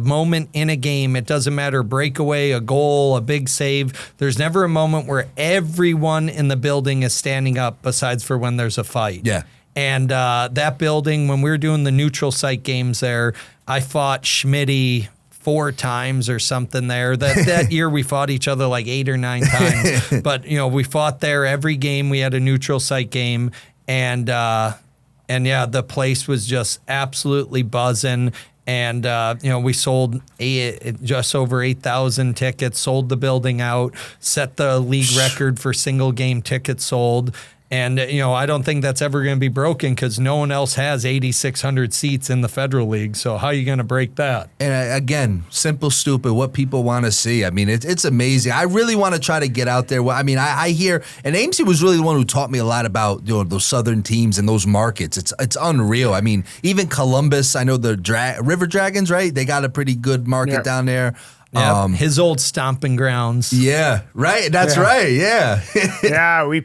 moment in a game. It doesn't matter, breakaway, a goal, a big save. There's never a moment where everyone in the building is standing up besides for when there's a fight.
Yeah.
And that building, when we were doing the neutral site games there, I fought Schmitty 4 times or something there. That year we fought each other like 8 or 9 times. But, you know, we fought there every game. We had a neutral site game. And yeah, the place was just absolutely buzzing. And, you know, we sold just over 8,000 tickets, sold the building out, set the league record for single game tickets sold. And, you know, I don't think that's ever going to be broken because no one else has 8,600 seats in the Federal League. So how are you going to break that?
And again, simple, stupid, what people want to see. I mean, it's amazing. I really want to try to get out there. I mean, I hear, and Amesy was really the one who taught me a lot about, you know, those southern teams and those markets. It's unreal. I mean, even Columbus, I know the River Dragons, right? They got a pretty good market down there.
Yeah, his old stomping grounds.
Yeah, right. That's right. Yeah.
Yeah, we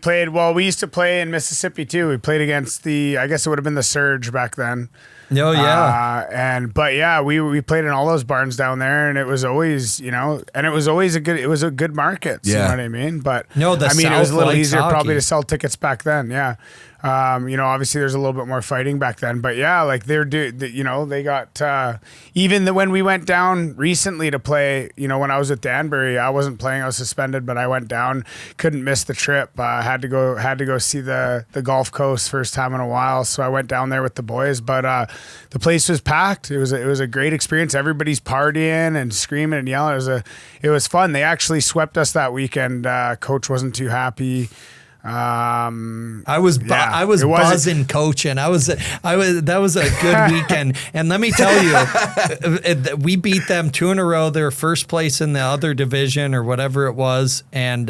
used to play in Mississippi too. We played against I guess it would have been the Surge back then.
Oh yeah.
But yeah, we played in all those barns down there, and it was always, you know, and it was a good market.
Yeah.
You know what I mean? But
no,
I mean, it was a little easier probably to sell tickets back then. Yeah. Obviously there's a little bit more fighting back then, but yeah, like they got, even when we went down recently to play, when I was at Danbury, I wasn't playing, I was suspended, but I went down, couldn't miss the trip. Had to go see the Gulf Coast first time in a while. So I went down there with the boys, but the place was packed. It was a great experience. Everybody's partying and screaming and yelling. It was fun. They actually swept us that weekend. Coach wasn't too happy.
I was buzzing coaching. That was a good weekend. And let me tell you, we beat them 2 in a row. They were first place in the other division or whatever it was. And,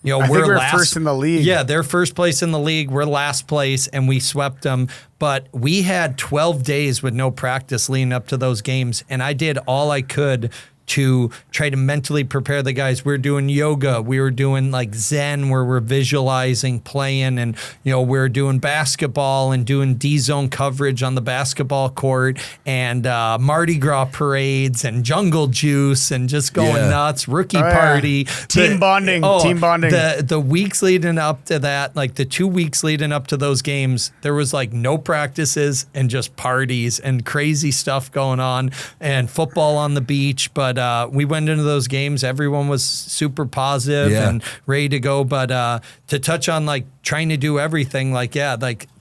we're first in the league.
Yeah, they're first place in the league. We're last place and we swept them. But we had 12 days with no practice leading up to those games. And I did all I could to try to mentally prepare the guys. We're doing yoga. We were doing like Zen where we're visualizing playing, and we're doing basketball and doing D-zone coverage on the basketball court, and Mardi Gras parades and jungle juice and just going nuts. Rookie party.
Team bonding.
The weeks leading up to that, like the 2 weeks leading up to those games, there was like no practices and just parties and crazy stuff going on and football on the beach. But we went into those games. Everyone was super positive and ready to go. But to touch on like trying to do everything, like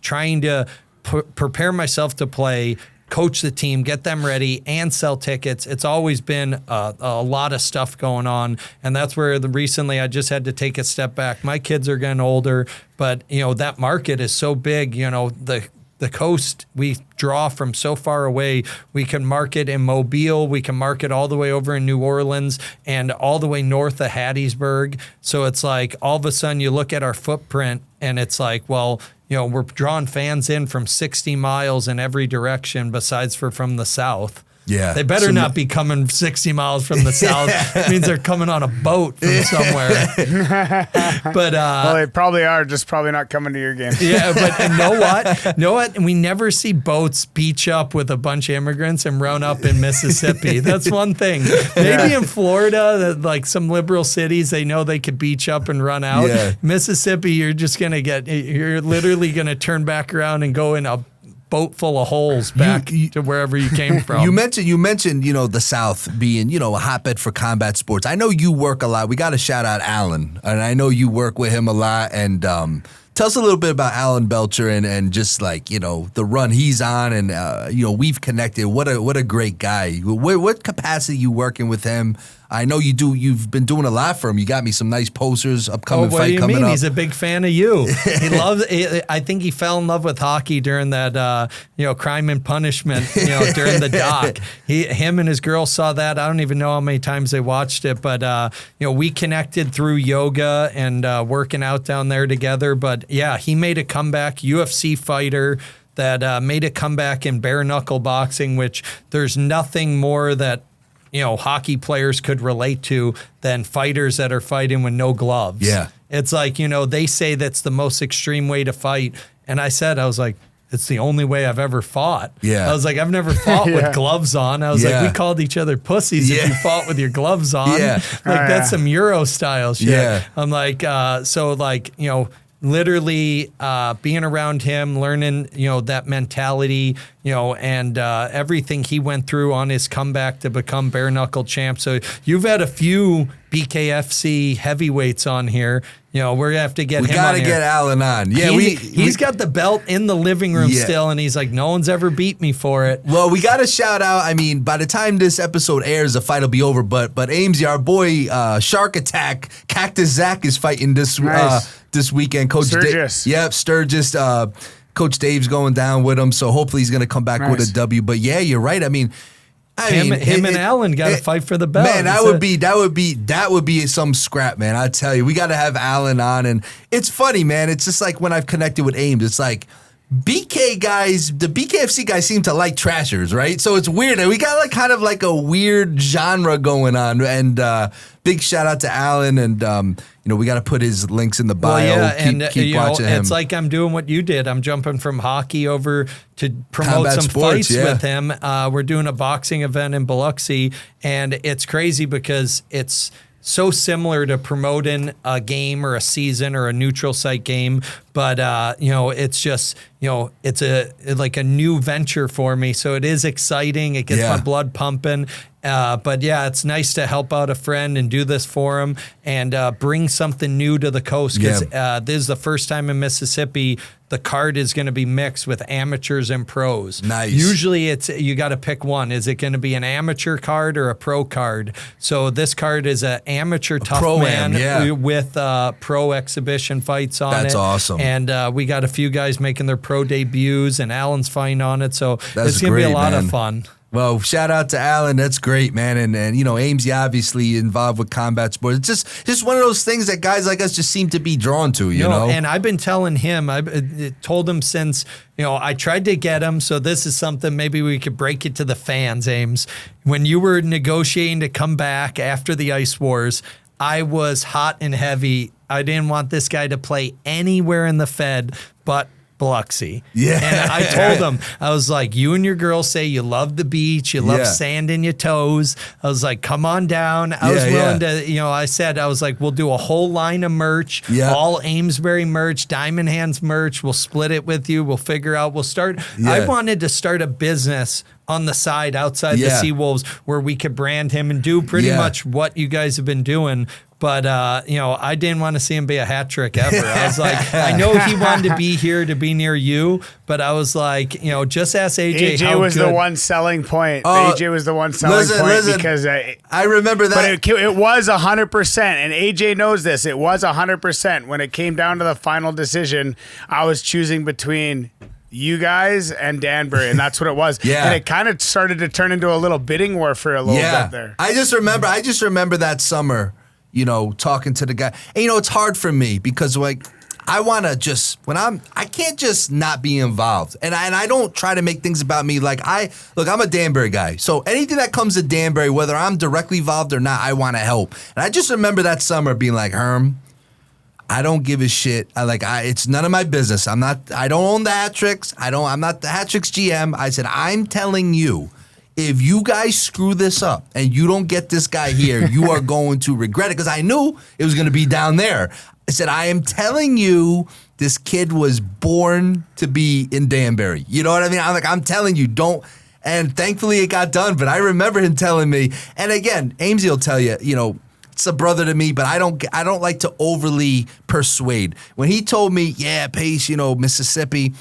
trying to prepare myself to play, coach the team, get them ready, and sell tickets. It's always been a lot of stuff going on, and that's where recently I just had to take a step back. My kids are getting older, but that market is so big. The coast, we draw from so far away. We can market in Mobile. We can market all the way over in New Orleans and all the way north of Hattiesburg. So it's like all of a sudden you look at our footprint and it's like, well, we're drawing fans in from 60 miles in every direction besides from the south.
Yeah.
They better not be coming 60 miles from the south. It means they're coming on a boat from somewhere. But
well, they probably are, just probably not coming to your game.
Yeah, but you know what? We never see boats beach up with a bunch of immigrants and run up in Mississippi. That's one thing. Maybe in Florida, like some liberal cities, they know they could beach up and run out.
Yeah.
Mississippi, you're literally going to turn back around and go in a boat full of holes back to wherever you came from.
You mentioned, the South being, a hotbed for combat sports. I know you work a lot. We got to shout out Alan, and I know you work with him a lot. And tell us a little bit about Alan Belcher and just like, the run he's on, and we've connected. What a great guy. What capacity you working with him? I know you've been doing a lot for him. You got me some nice posters, upcoming fight coming up.
What do you mean? He's a big fan of you. I think he fell in love with hockey during that, Crime and Punishment, during the doc. Him and his girl saw that. I don't even know how many times they watched it, but, we connected through yoga and working out down there together. But yeah, he made a comeback, UFC fighter that made a comeback in bare knuckle boxing, which there's nothing more that hockey players could relate to than fighters that are fighting with no gloves.
Yeah.
It's like, they say that's the most extreme way to fight. And I was like, it's the only way I've ever fought.
Yeah.
I was like, I've never fought with gloves on. I was like, we called each other pussies if you fought with your gloves on.
Yeah.
That's some Euro style shit.
Yeah.
I'm like, literally being around him, learning, that mentality, and everything he went through on his comeback to become bare knuckle champ. So you've had a few BKFC heavyweights on here. We're going to have to get him on. We got to
get Alan on. Yeah,
he's got the belt in the living room still, and he's like, no one's ever beat me for it.
Well, we got to shout out. I mean, by the time this episode airs, the fight will be over. But Ames, our boy, Shark Attack, Cactus Zach is fighting this weekend. Coach
Sturgis.
Sturgis. Coach Dave's going down with him, so hopefully he's going to come back with a W. But yeah, you're right. I mean,
him and Alan got to fight for the belt.
Man, that would be some scrap, man. I tell you, we got to have Alan on, and it's funny, man. It's just like when I've connected with Ames, it's like BK guys, the BKFC guys seem to like trashers, right? So it's weird. And we got like kind of like a weird genre going on. And big shout out to Alan. And, we got to put his links in the bio.
Well, yeah,
keep watching him.
It's like I'm doing what you did. I'm jumping from hockey over to promote
combat
some
sports,
fights with him. We're doing a boxing event in Biloxi. And it's crazy because it's so similar to promoting a game or a season or a neutral site game, but it's just it's like a new venture for me. So it is exciting. It gets my blood pumping. But yeah, it's nice to help out a friend and do this for him and bring something new to the coast because this is the first time in Mississippi the card is going to be mixed with amateurs and pros.
Nice.
Usually you got to pick one. Is it going to be an amateur card or a pro card? So this card is an amateur tough man with pro exhibition fights on it.
That's awesome.
And we got a few guys making their pro debuts, and Alan's fighting on it. So it's going to be a lot of fun.
Well, shout out to Alan. That's great, man. And Amesy obviously involved with combat sports. It's just one of those things that guys like us just seem to be drawn to, you know?
And I've been telling him, I've told him since, I tried to get him. So this is something maybe we could break it to the fans, Ames. When you were negotiating to come back after the Ice Wars, I was hot and heavy. I didn't want this guy to play anywhere in the Fed but Biloxi. Yeah. And I told him, I was like, you and your girl say you love the beach, you love sand in your toes. I was like, come on down. I was willing to, I was like, we'll do a whole line of merch, all Amesbury merch, Diamond Hands merch. We'll split it with you. We'll figure out, we'll start. I wanted to start a business on the side outside the Seawolves where we could brand him and do pretty much what you guys have been doing. But, I didn't want to see him be a hat trick ever. I was like, I know he wanted to be here to be near you, but I was like, just ask AJ.
AJ was the one selling point. AJ was the one selling point because
I remember that.
But it was 100%, and AJ knows this. It was 100%. When it came down to the final decision, I was choosing between you guys and Danbury, and that's what it was. And it kind of started to turn into a little bidding war for a little bit there.
I just remember that summer, talking to the guy. And it's hard for me because I want to just I can't just not be involved, and I don't try to make things about me. Like I'm a Danbury guy, so anything that comes to Danbury, whether I'm directly involved or not, I want to help. And I just remember that summer being like, Herm, I don't give a shit. It's none of my business. I don't own the Hat Tricks. I'm not the Hat Tricks GM. I said, I'm telling you, if you guys screw this up and you don't get this guy here, you are going to regret it. Because I knew it was going to be down there. I said, I am telling you, this kid was born to be in Danbury. You know what I mean? I'm telling you, don't. And thankfully it got done. But I remember him telling me, and again, Amesy will tell you, it's a brother to me, but I don't like to overly persuade. When he told me, Pace, Mississippi,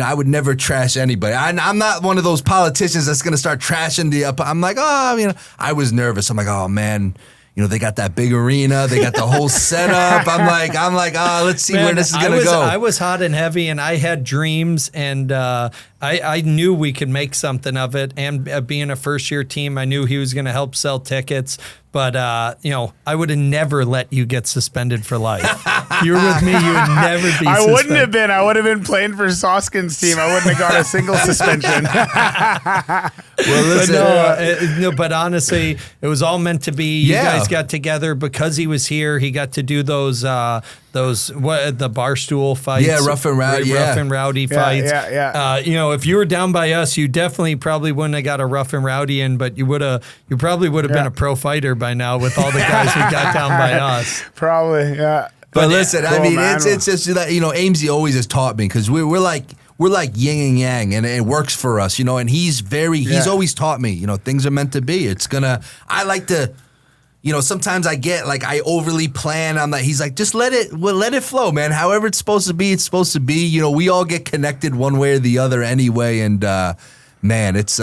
I would never trash anybody. I'm not one of those politicians that's going to start trashing I'm like, I was nervous. I'm like, oh man, they got that big arena, they got the whole setup. I'm like, let's see where this is going to go.
I was hot and heavy, and I had dreams, and I knew we could make something of it. And being a first-year team, I knew he was going to help sell tickets. But, I would have never let you get suspended for life. If you were with me, you would never be suspended.
I wouldn't have been. I would have been playing for Soskin's team. I wouldn't have got a single suspension.
But honestly, it was all meant to be. You guys got together because he was here. He got to do those the barstool fights.
Yeah, rough and rowdy
fights.
Yeah.
If you were down by us, you probably wouldn't have got a rough and rowdy in, but you probably would have been a pro fighter by now with all the guys who got down by us.
Probably, yeah.
But listen, cool, it's just that Amesy always has taught me because we're like yin and yang, and it works for us, and he's always taught me, things are meant to be. I like to. Sometimes I get I overly plan. I'm like, he's like, just let it flow, man. However it's supposed to be, it's supposed to be. We all get connected one way or the other anyway. And man, it's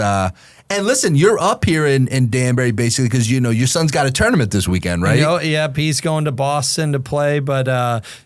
and listen, you're up here in Danbury basically because your son's got a tournament this weekend, right?
He's going to Boston to play, but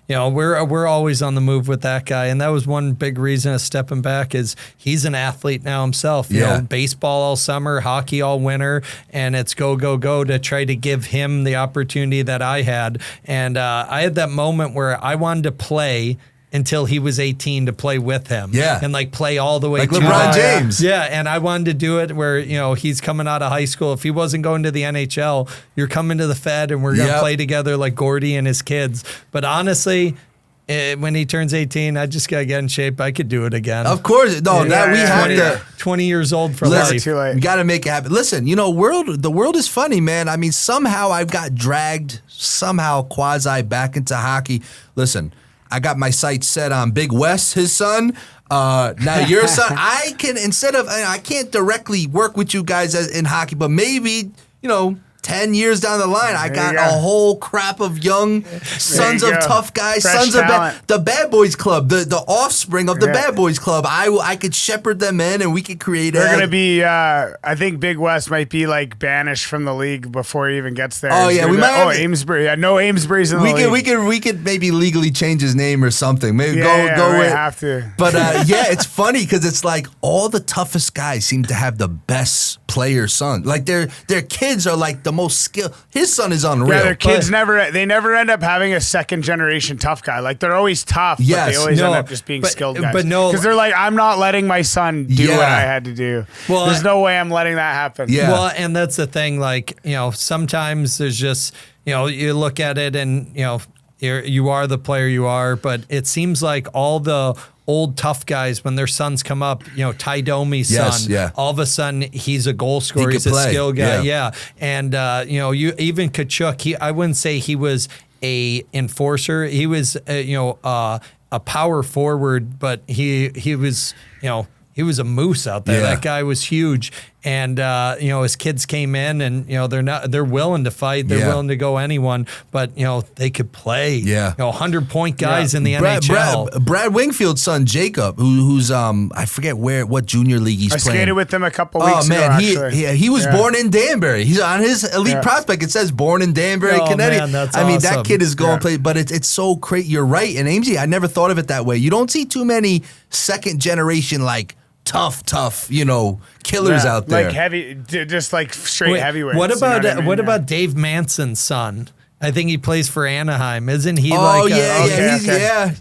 we're always on the move with that guy, and that was one big reason of stepping back is he's an athlete now himself. Baseball all summer, hockey all winter, and it's go to try to give him the opportunity that I had, and I had that moment where I wanted to play until he was 18 to play with him. Yeah. And play all the way
to LeBron James.
Yeah. And I wanted to do it where, he's coming out of high school. If he wasn't going to the NHL, you're coming to the Fed and we're going to play together like Goody and his kids. But honestly, when he turns 18, I just gotta get in shape. I could do it again.
Of course, no. That we have
20,
to.
20 years old for
Listen,
life.
Too late.
We got to make it happen. Listen, you know, the world is funny, man. I mean, somehow I've got dragged somehow quasi back into hockey. Listen, I got my sights set on Big Wes, his son. Now your son, I can't directly work with you guys in hockey, but maybe, 10 years down the line, I got a whole crop of young sons of tough guys,
Fresh
sons
talent.
of the Bad Boys Club, the offspring of the Bad Boys Club. I could shepherd them in, and we could create.
They're gonna be. I think Big West might be like banished from the league before he even gets there.
Oh yeah, we might.
Amesbury. I know Amesbury's in the league.
We could maybe legally change his name or something. Maybe go
we
with.
have to.
But it's funny because it's like all the toughest guys seem to have the best player son. Like their kids are like the most skilled. His son is unreal.
Yeah, their kids never end up having a second generation tough guy. Like they're always tough, but they always end up just being skilled guys.
But no,
because they're like, I'm not letting my son do what I had to do. Well, there's no way I'm letting that happen.
Yeah.
Well, and that's the thing. Like, sometimes there's just, you look at it and, you are the player you are, but it seems like all the old tough guys, when their sons come up, Ty Domi's son, all of a sudden he's a goal scorer, he's a skill guy, and you even Kachuk, I wouldn't say he was a enforcer, he was a power forward, but he was he was a moose out there. That guy was huge. And his kids came in, and they're willing to fight. They're willing to go anyone, but they could play. 100-point guys in the NHL.
Brad Wingfield's son Jacob, who's I forget what junior league he's playing.
I skated with him a couple weeks ago. Actually,
he was born in Danbury. He's on his elite prospect. It says born in Danbury, Connecticut.
Man, that's
I mean,
awesome.
that kid is going to play, but it's so crazy. You're right, and Amesy, I never thought of it that way. You don't see too many second generation tough, killers out there.
Like heavy, just like straight heavyweights.
What about Dave Manson's son? I think he plays for Anaheim, isn't he?
I guess.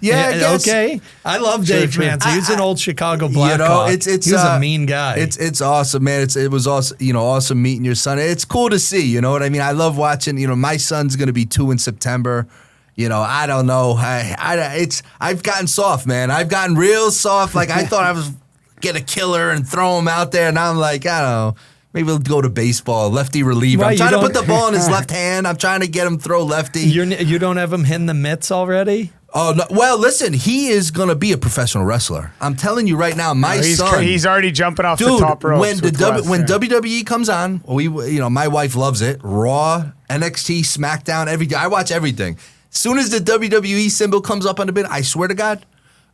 Okay, I love Dave Manson. He's an old Chicago Blackhawk. He's a mean guy.
It's awesome, man. It was awesome, awesome meeting your son. It's cool to see. You know what I mean? I love watching. My son's gonna be 2 in September. I don't know. I've gotten soft, man. I've gotten real soft. Like I thought I was get a killer and throw him out there, and I'm like, I don't know. Maybe we'll go to baseball, lefty reliever. I'm trying to put the ball in his left hand. I'm trying to get him throw lefty.
You don't have him hitting the mitts already?
Oh, no. Well, listen, he is going to be a professional wrestler. I'm telling you right now, my son.
He's already jumping off the top ropes.
When WWE comes on, my wife loves it. Raw, NXT, SmackDown, everything. I watch everything. As soon as the WWE symbol comes up on the bid, I swear to God,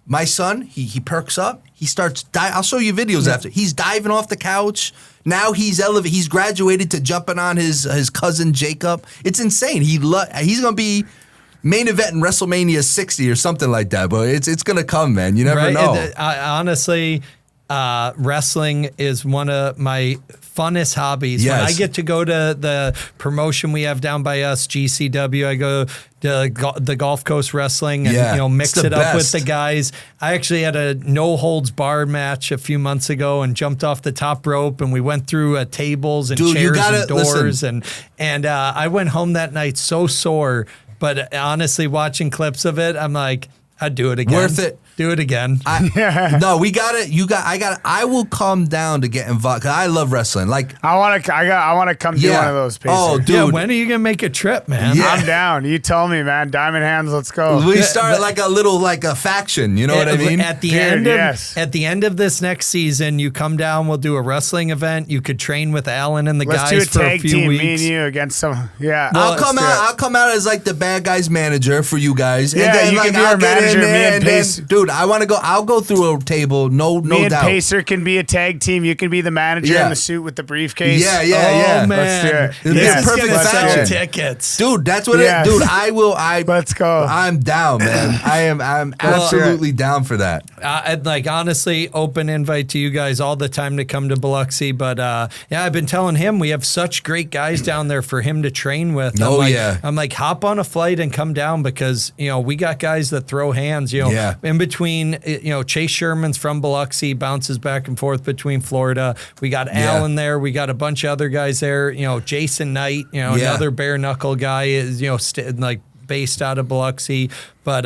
my son, he perks up. He starts I'll show you videos after. He's diving off the couch. Now he's He's graduated to jumping on his cousin Jacob. It's insane. He's gonna be main event in WrestleMania 60 or something like that. But it's gonna come, man. You never know.
Honestly, wrestling is one of my funnest hobbies.
Yes.
When I get to go to the promotion we have down by us, GCW, I go to the Gulf Coast Wrestling and mix it up with the guys. I actually had a no holds bar match a few months ago and jumped off the top rope, and we went through tables and chairs and doors, and I went home that night so sore. But honestly, watching clips of it, I'm like, I'd do it again.
Worth it.
Do it again.
No, we got it. I will come down to get involved because I love wrestling. Like
I want to come do one of those. Pacers.
Oh, dude.
Yeah, when are you gonna make a trip, man?
Yeah. I'm down. You tell me, man. Diamond Hands, let's go.
We start a faction. You know what I mean?
At the end of this next season, you come down. We'll do a wrestling event. You could train with Alan and the
let's
guys
do a
for
tag
a few
team,
weeks.
me and you against some. Yeah,
I'll come out as like the bad guys manager for you guys.
Yeah,
and then,
you can be our manager. Me and Pacer.
Dude, I want to go. I'll go through a table. No doubt.
Me and Pacer can be a tag team. You can be the manager in the suit with the briefcase.
Yeah.
Oh man,
let's do it.
It'll be a perfect faction.
Tickets,
dude. That's what it. Dude, I will.
Let's go.
I'm down, man. I'm absolutely down for that.
I'd like honestly open invite to you guys all the time to come to Biloxi, but I've been telling him we have such great guys down there for him to train with. I'm like hop on a flight and come down because we got guys that throw hands. In between Chase Sherman's from Biloxi, bounces back and forth between Florida. We got Alan there. We got a bunch of other guys there. Jason Knight, another bare knuckle guy is based out of Biloxi, but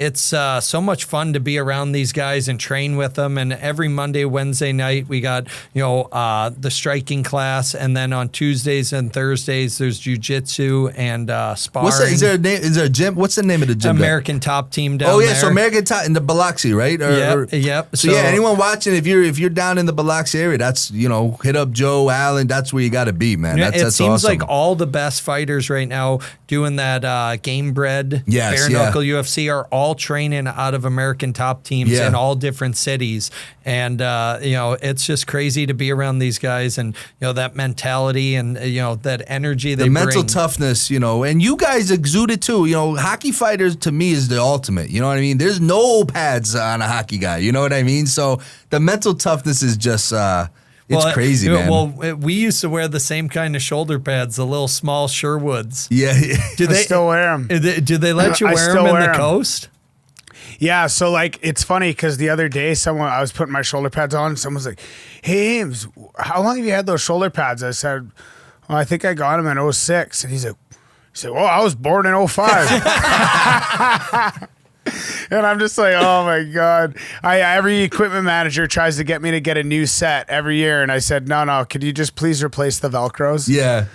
it's so much fun to be around these guys and train with them. And every Monday, Wednesday night, we got, the striking class. And then on Tuesdays and Thursdays, there's jiu-jitsu and sparring.
Is there a gym? What's the name of the gym?
American Top Team down there.
So American Top in the Biloxi, right?
Yep.
So anyone watching, if you're down in the Biloxi area, that's, hit up Joe Allen. That's where you got to be, man. That's
seems
awesome.
like all the best fighters right now doing that game bred bare knuckle UFC are all training out of American Top Teams in all different cities. And, it's just crazy to be around these guys and, that mentality and, that energy they bring.
The mental toughness, and you guys exude it too. Hockey fighters to me is the ultimate. You know what I mean? There's no pads on a hockey guy. You know what I mean? So the mental toughness is just... It's crazy, man.
Well, we used to wear the same kind of shoulder pads, the little small Sherwoods.
Yeah.
Do they still wear them?
Do they let you wear them in the coast?
Yeah, so it's funny because the other day I was putting my shoulder pads on. Someone's like, "Hey, Ames, how long have you had those shoulder pads?" I said, "Well, I think I got them in 06." And he said, "Well, I was born in 05." And I'm just like, oh my God. Every equipment manager tries to get me to get a new set every year. And I said, no, could you just please replace the Velcros?
Yeah.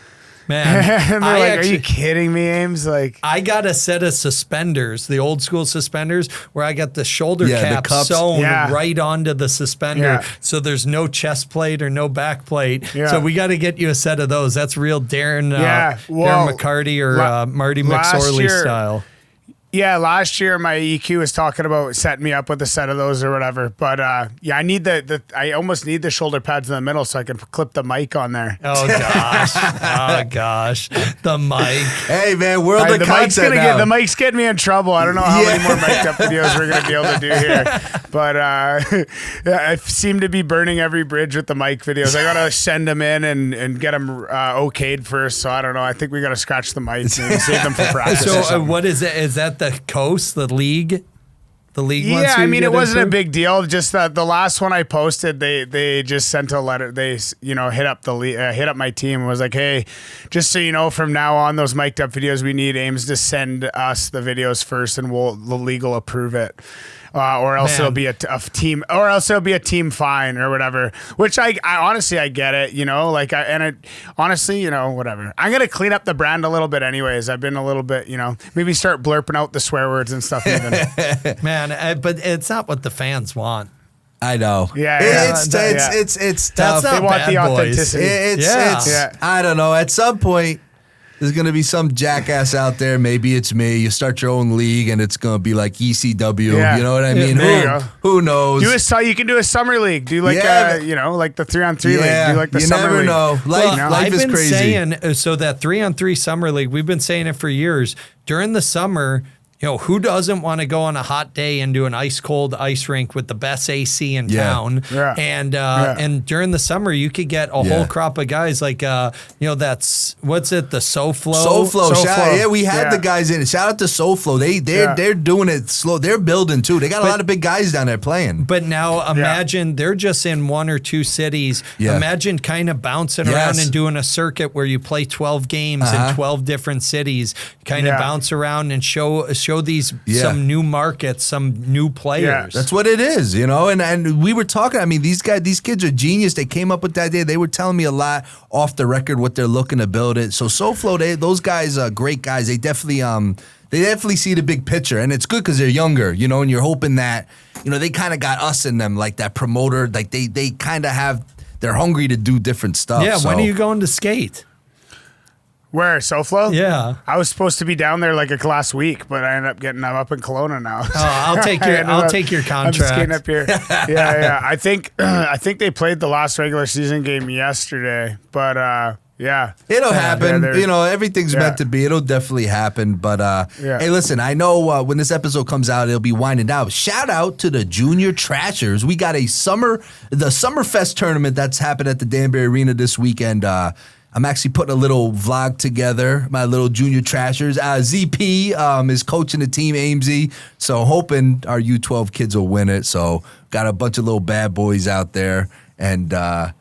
Man,
and they're like, are you kidding me, Ames? Like,
I got a set of suspenders, the old school suspenders, where I got the shoulder cap sewn right onto the suspender, so there's no chest plate or no back plate. Yeah. So we got to get you a set of those. That's real Darren McCarty or Marty McSorley style.
Yeah, last year my EQ was talking about setting me up with a set of those or whatever. But I need I almost need the shoulder pads in the middle so I can clip the mic on there.
Oh gosh, the mic.
Hey man, world of content now.
The mic's getting me in trouble. I don't know how many more mic'd up videos we're gonna be able to do here. But I seem to be burning every bridge with the mic videos. I gotta send them in and get them okayed first. So I don't know. I think we gotta scratch the mics and save them for practice.
So what is it? Is that the coast, the league? The league wants
I mean, it wasn't
improved?
a big deal. Just that the last one I posted, they just sent a letter. They hit up hit up my team and was like, hey, just so you know, from now on, those mic'd up videos, we need Ames to send us the videos first, and the league will approve it. Or else it'll be a team, or else it'll be a team fine or whatever. Which I honestly I get it, honestly, whatever. I'm gonna clean up the brand a little bit, anyways. I've been a little bit, maybe start blurping out the swear words and stuff. Even
man, but it's not what the fans want.
I know. It's tough.
They want the authenticity.
It's I don't know. At some point, there's going to be some jackass out there. Maybe it's me. You start your own league, and it's going to be like ECW. Yeah. You know what I mean? Who knows?
You can do a summer league. Do like like the 3-on-3 league. Do like the summer league.
You never know. Life is crazy.
Saying, so that 3-on-3 summer league, we've been saying it for years. During the summer, who doesn't want to go on a hot day and do an ice cold ice rink with the best AC in town? Yeah. And during the summer, you could get a whole crop of guys like, that's, what's it, the SoFlo?
SoFlo. We had the guys in it. Shout out to SoFlo. They're doing it slow. They're building too. They got a lot of big guys down there playing.
But now imagine they're just in 1 or 2 cities. Yeah. Imagine kind of bouncing around and doing a circuit where you play 12 games in 12 different cities, kind of bounce around and show these some new markets, some new players. Yeah.
That's what it is, and we were talking, I mean, these kids are genius. They came up with that idea. They were telling me a lot off the record what they're looking to build it. So SoFlo, those guys are great guys. They definitely see the big picture, and it's good because they're younger, and you're hoping that, they kind of got us in them, like that promoter, like they kind of they're hungry to do different stuff.
Yeah, when are you going to skate?
Where, SoFlo?
Yeah.
I was supposed to be down there like last week, but I ended up I'm up in Kelowna now.
Oh, I'll take your contract.
I'm just skating up here. Yeah. I think they played the last regular season game yesterday, but
it'll happen. Everything's meant to be. It'll definitely happen. But hey, listen, I know when this episode comes out, it'll be winding down. Shout out to the Junior Trashers. We got the Summerfest tournament that's happened at the Danbury Arena this weekend. I'm actually putting a little vlog together, my little Junior Trashers. ZP is coaching the team, Amesy, so hoping our U12 kids will win it. So got a bunch of little bad boys out there, and got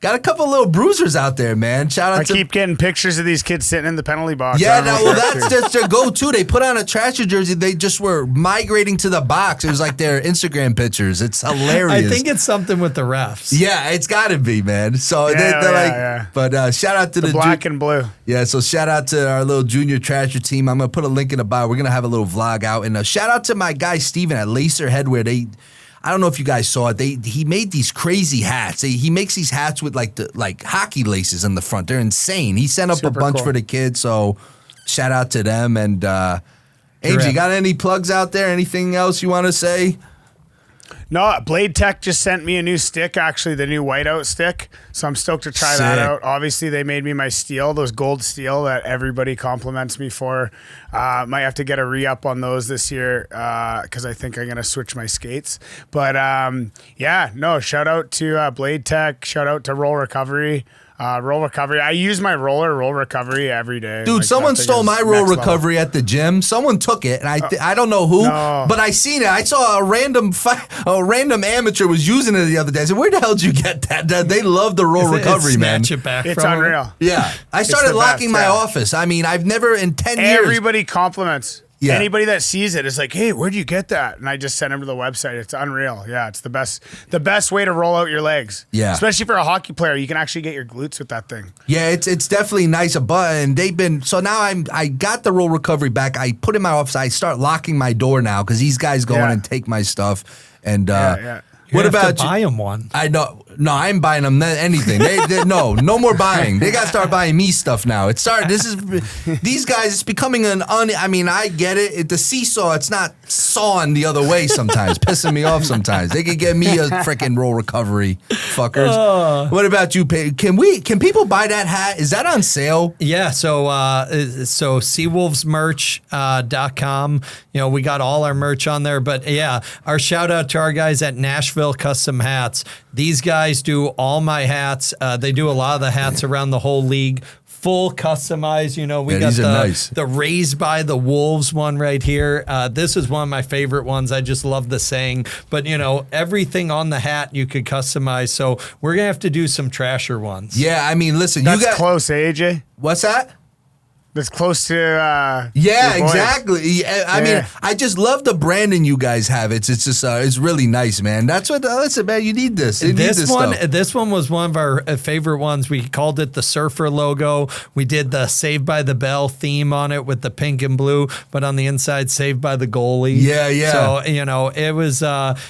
Got a couple little bruisers out there, man. Shout out
I
to
keep getting pictures of these kids sitting in the penalty box.
Yeah, that's just their go-to. They put on a Trasher jersey. They just were migrating to the box. It was like their Instagram pictures. It's hilarious.
I think it's something with the refs.
Yeah, it's got to be, man. So they're like, but shout out to the
black and blue.
Yeah, so shout out to our little junior Trasher team. I'm gonna put a link in the bio. We're gonna have a little vlog out, and shout out to my guy Steven at Lacer Headwear. I don't know if you guys saw it. He made these crazy hats. He makes these hats with like hockey laces in the front. They're insane. He sent up a bunch for the kids. So shout out to them. And Ames, you got any plugs out there? Anything else you want to say?
No, Blade Tech just sent me a new stick, actually, the new whiteout stick. So I'm stoked to try that out. Obviously, they made me my steel, those gold steel that everybody compliments me for. Might have to get a re-up on those this year because I think I'm going to switch my skates. But shout out to Blade Tech. Shout out to Roll Recovery. Roll recovery. I use my roll recovery every day.
Dude, someone stole my roll recovery at the gym. Someone took it, and I don't know who, but I seen it. I saw a random amateur was using it the other day. I said, "Where the hell did you get that?" They love the roll recovery, man.
Snatch it back.
It's unreal.
Yeah, I started locking my office. I mean, I've never in 10 years.
Everybody compliments. Yeah. Anybody that sees it is like, "Hey, where'd you get that?" And I just send them to the website. It's unreal. Yeah, it's the best way to roll out your legs.
Yeah,
especially for a hockey player, you can actually get your glutes with that thing.
Yeah, it's definitely nice. And they've been so now I got the roll recovery back. I put in my office. I start locking my door now because these guys go in and take my stuff. And what about
you? Buy them one.
I know. No, I ain't buying them anything. No more buying. They gotta start buying me stuff now. These guys. It's becoming I mean, I get it. The seesaw. It's not sawing the other way sometimes, pissing me off sometimes. They could get me a freaking roll recovery, fuckers. What about you? Can people buy that hat? Is that on sale?
Yeah. So seawolvesmerch.com. We got all our merch on there. But yeah, our shout out to our guys at Nashville Custom Hats. These guys do all my hats. They do a lot of the hats around the whole league. Full customized, we got the Raised by the Wolves one right here. This is one of my favorite ones. I just love the saying. But, everything on the hat you could customize. So we're going to have to do some Trasher ones.
Yeah, I mean, listen.
That's close, AJ.
What's that?
That's close to
yeah, exactly. I mean, I just love the branding you guys have. It's just it's really nice, man. That's what listen, man. You need this.
This one was one of our favorite ones. We called it the Surfer logo. We did the Saved by the Bell theme on it with the pink and blue, but on the inside, Saved by the Goalie.
Yeah.
So it was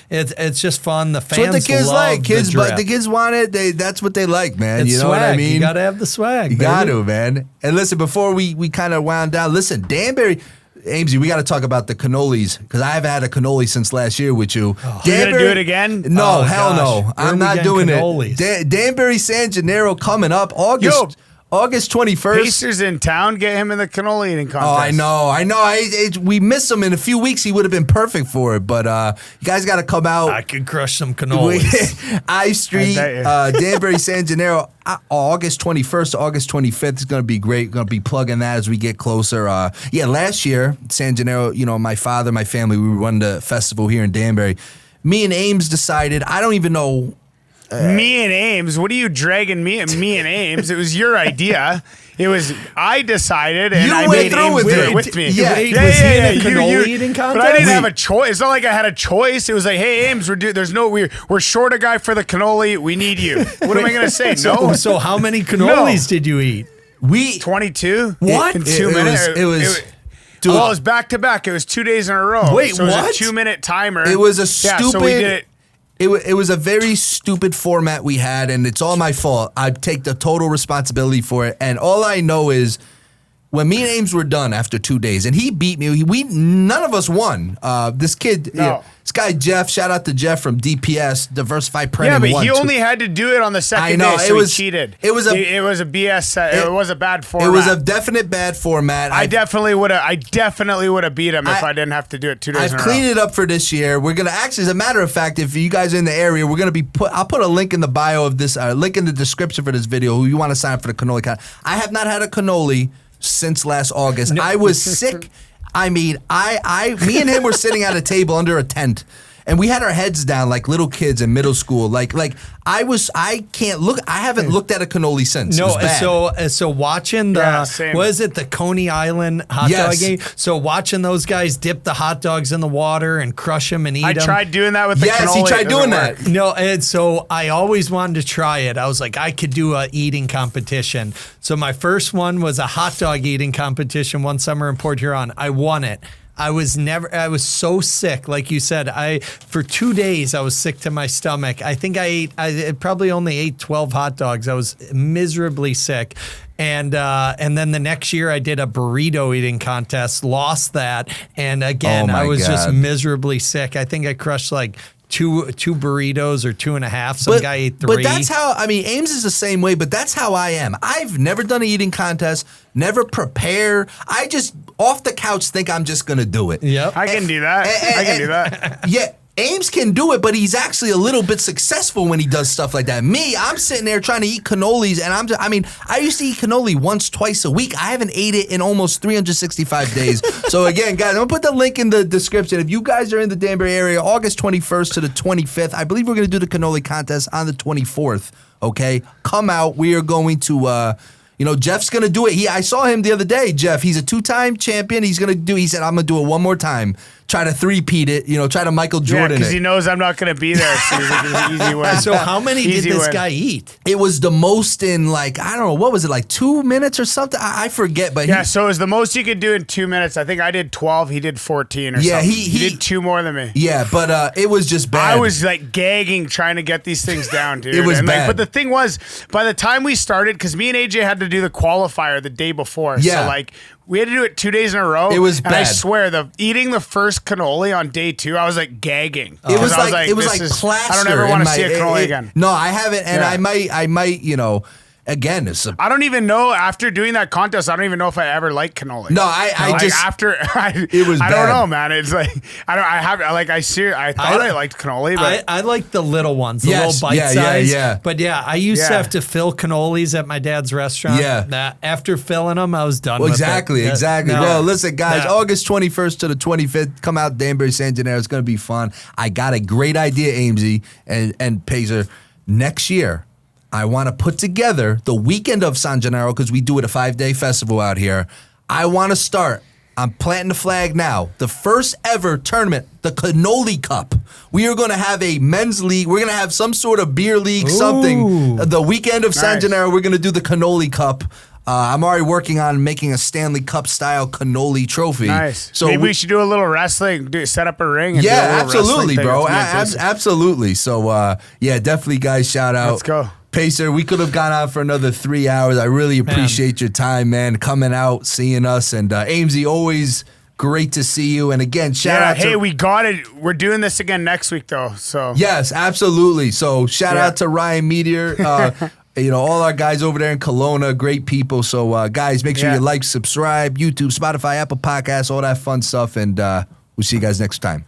it's just fun. The fans
what the kids
love
the kids want it. That's what they like, man.
It's
you know
swag.
What I mean?
You gotta have the swag.
You got to, man. And listen, before we kind of wound down. Listen, Danbury, Amesy, we got to talk about the cannolis because I haven't had a cannoli since last year with you.
You gonna do it again?
No, hell no. I'm not doing it. Danbury San Gennaro coming up August 21st.
Pacers in town. Get him in the cannoli eating contest.
Oh, I know. We miss him in a few weeks. He would have been perfect for it. But you guys got to come out.
I could crush some cannolis.
I Street, Danbury San Gennaro, August 21st to August 25th is going to be great. Going to be plugging that as we get closer. Last year, San Gennaro, my father, my family, we run the festival here in Danbury. Me and Ames decided, I don't even know.
Me and Ames? What are you dragging me and Ames? It was your idea. I decided, and I made Ames do it with me.
Yeah. Was he in a cannoli eating contest?
But I didn't have a choice. It's not like I had a choice. It was like, hey, Ames, we're short a guy for the cannoli. We need you. What am I going to say? No.
So how many cannolis did you eat?
22.
What?
In 2 minutes.
It was
it was back to back. It was 2 days in a row.
Wait,
so
what?
It was a 2-minute timer.
It was a stupid.
Yeah, so we did it.
It was a very stupid format we had, and it's all my fault. I take the total responsibility for it, and all I know is when me and Ames were done after 2 days, and he beat me. None of us won. This kid, this guy Jeff. Shout out to Jeff from DPS Diversified Printing.
Yeah, but he only had to do it on the second day, so he cheated. It was a BS. It was a bad format.
It was a definite bad format.
I definitely would have beat him if I didn't have to do it 2 days.
I've cleaned it up for this year. We're gonna actually, as a matter of fact, if you guys are in the area, we're gonna be I'll put a link in the bio of this, link in the description for this video. Who you want to sign up for the cannoli account? I have not had a cannoli since last August. I was sick. I mean, me and him were sitting at a table under a tent, and we had our heads down like little kids in middle school. Like I haven't looked at a cannoli since.
No,
It was bad.
so watching what is it, the Coney Island hot dog game? So watching those guys dip the hot dogs in the water and crush them and eat them.
I tried doing that with the cannoli.
Yes, he tried doing that.
No, and so I always wanted to try it. I was like, I could do a eating competition. So my first one was a hot dog eating competition one summer in Port Huron. I won it. I was so sick. Like you said, for 2 days, I was sick to my stomach. I think I probably only ate 12 hot dogs. I was miserably sick. And then the next year I did a burrito eating contest, lost that. And again, I was just miserably sick. I think I crushed like two burritos or 2.5. Some guy ate 3.
But that's how, Ames is the same way, but that's how I am. I've never done an eating contest, never prepare. I just off the couch think I'm just going to do it.
Yep.
I can do that. I can do that.
Yeah. Ames can do it, but he's actually a little bit successful when he does stuff like that. Me, I'm sitting there trying to eat cannolis, and I used to eat cannoli once, twice a week. I haven't ate it in almost 365 days. So again, guys, I'm going to put the link in the description. If you guys are in the Danbury area, August 21st to the 25th, I believe we're going to do the cannoli contest on the 24th, okay? Come out. We are going to... Jeff's going to do it. I saw him the other day, Jeff. He's a 2-time champion. He said, I'm going to do it one more time. Try to three-peat it, try to Michael Jordan it.
because he knows I'm not going to be there, so he's like, it's an easy win.
So how many did this guy eat?
It was the most in I don't know, what was it, 2 minutes or something? I forget, but
so it was the most you could do in 2 minutes. I think I did 12, he did 14 or something. He did 2 more than me.
Yeah, but it was just bad.
I was gagging trying to get these things down, dude.
It was bad.
But the thing was, by the time we started, because me and AJ had to do the qualifier the day before,
yeah.
So we had to do it 2 days in a row.
It was
and
bad.
I swear, eating the first cannoli on day 2, I was gagging.
It was plaster.
I don't ever want to see a cannoli again.
No, I haven't, and I might, again,
I don't even know, after doing that contest, I don't even know if I ever liked cannoli.
No, it was bad.
I don't know, man. It's I thought I liked cannoli, but
I like the little ones, the little bite size. Yeah. But I used to have to fill cannolis at my dad's restaurant.
Yeah.
After filling them, I was done with
exactly.
it. No.
Well, listen, guys, August 21st to the 25th, come out Danbury San Gennaro. It's going to be fun. I got a great idea, Amesy and Pazer. Next year, I want to put together the weekend of San Gennaro because we do it a 5-day festival out here. I want to start. I'm planting the flag now. The first ever tournament, the Cannoli Cup. We are going to have a men's league. We're going to have some sort of beer league, something. The weekend of San Gennaro, we're going to do the Cannoli Cup. I'm already working on making a Stanley Cup style cannoli trophy.
Nice.
So
maybe we should do a little wrestling. Set up a ring. And do a little
absolutely, bro.
wrestling
Absolutely. So definitely, guys. Shout out.
Let's go.
Pacer, we could have gone on for another 3 hours. I really appreciate your time, man, coming out, seeing us. And Amesy, always great to see you. And again, shout out to...
Hey, we got it. We're doing this again next week, though. So
yes, absolutely. So shout out to Ryan Meteor. All our guys over there in Kelowna, great people. So, guys, make sure you like, subscribe, YouTube, Spotify, Apple Podcasts, all that fun stuff. And we'll see you guys next time.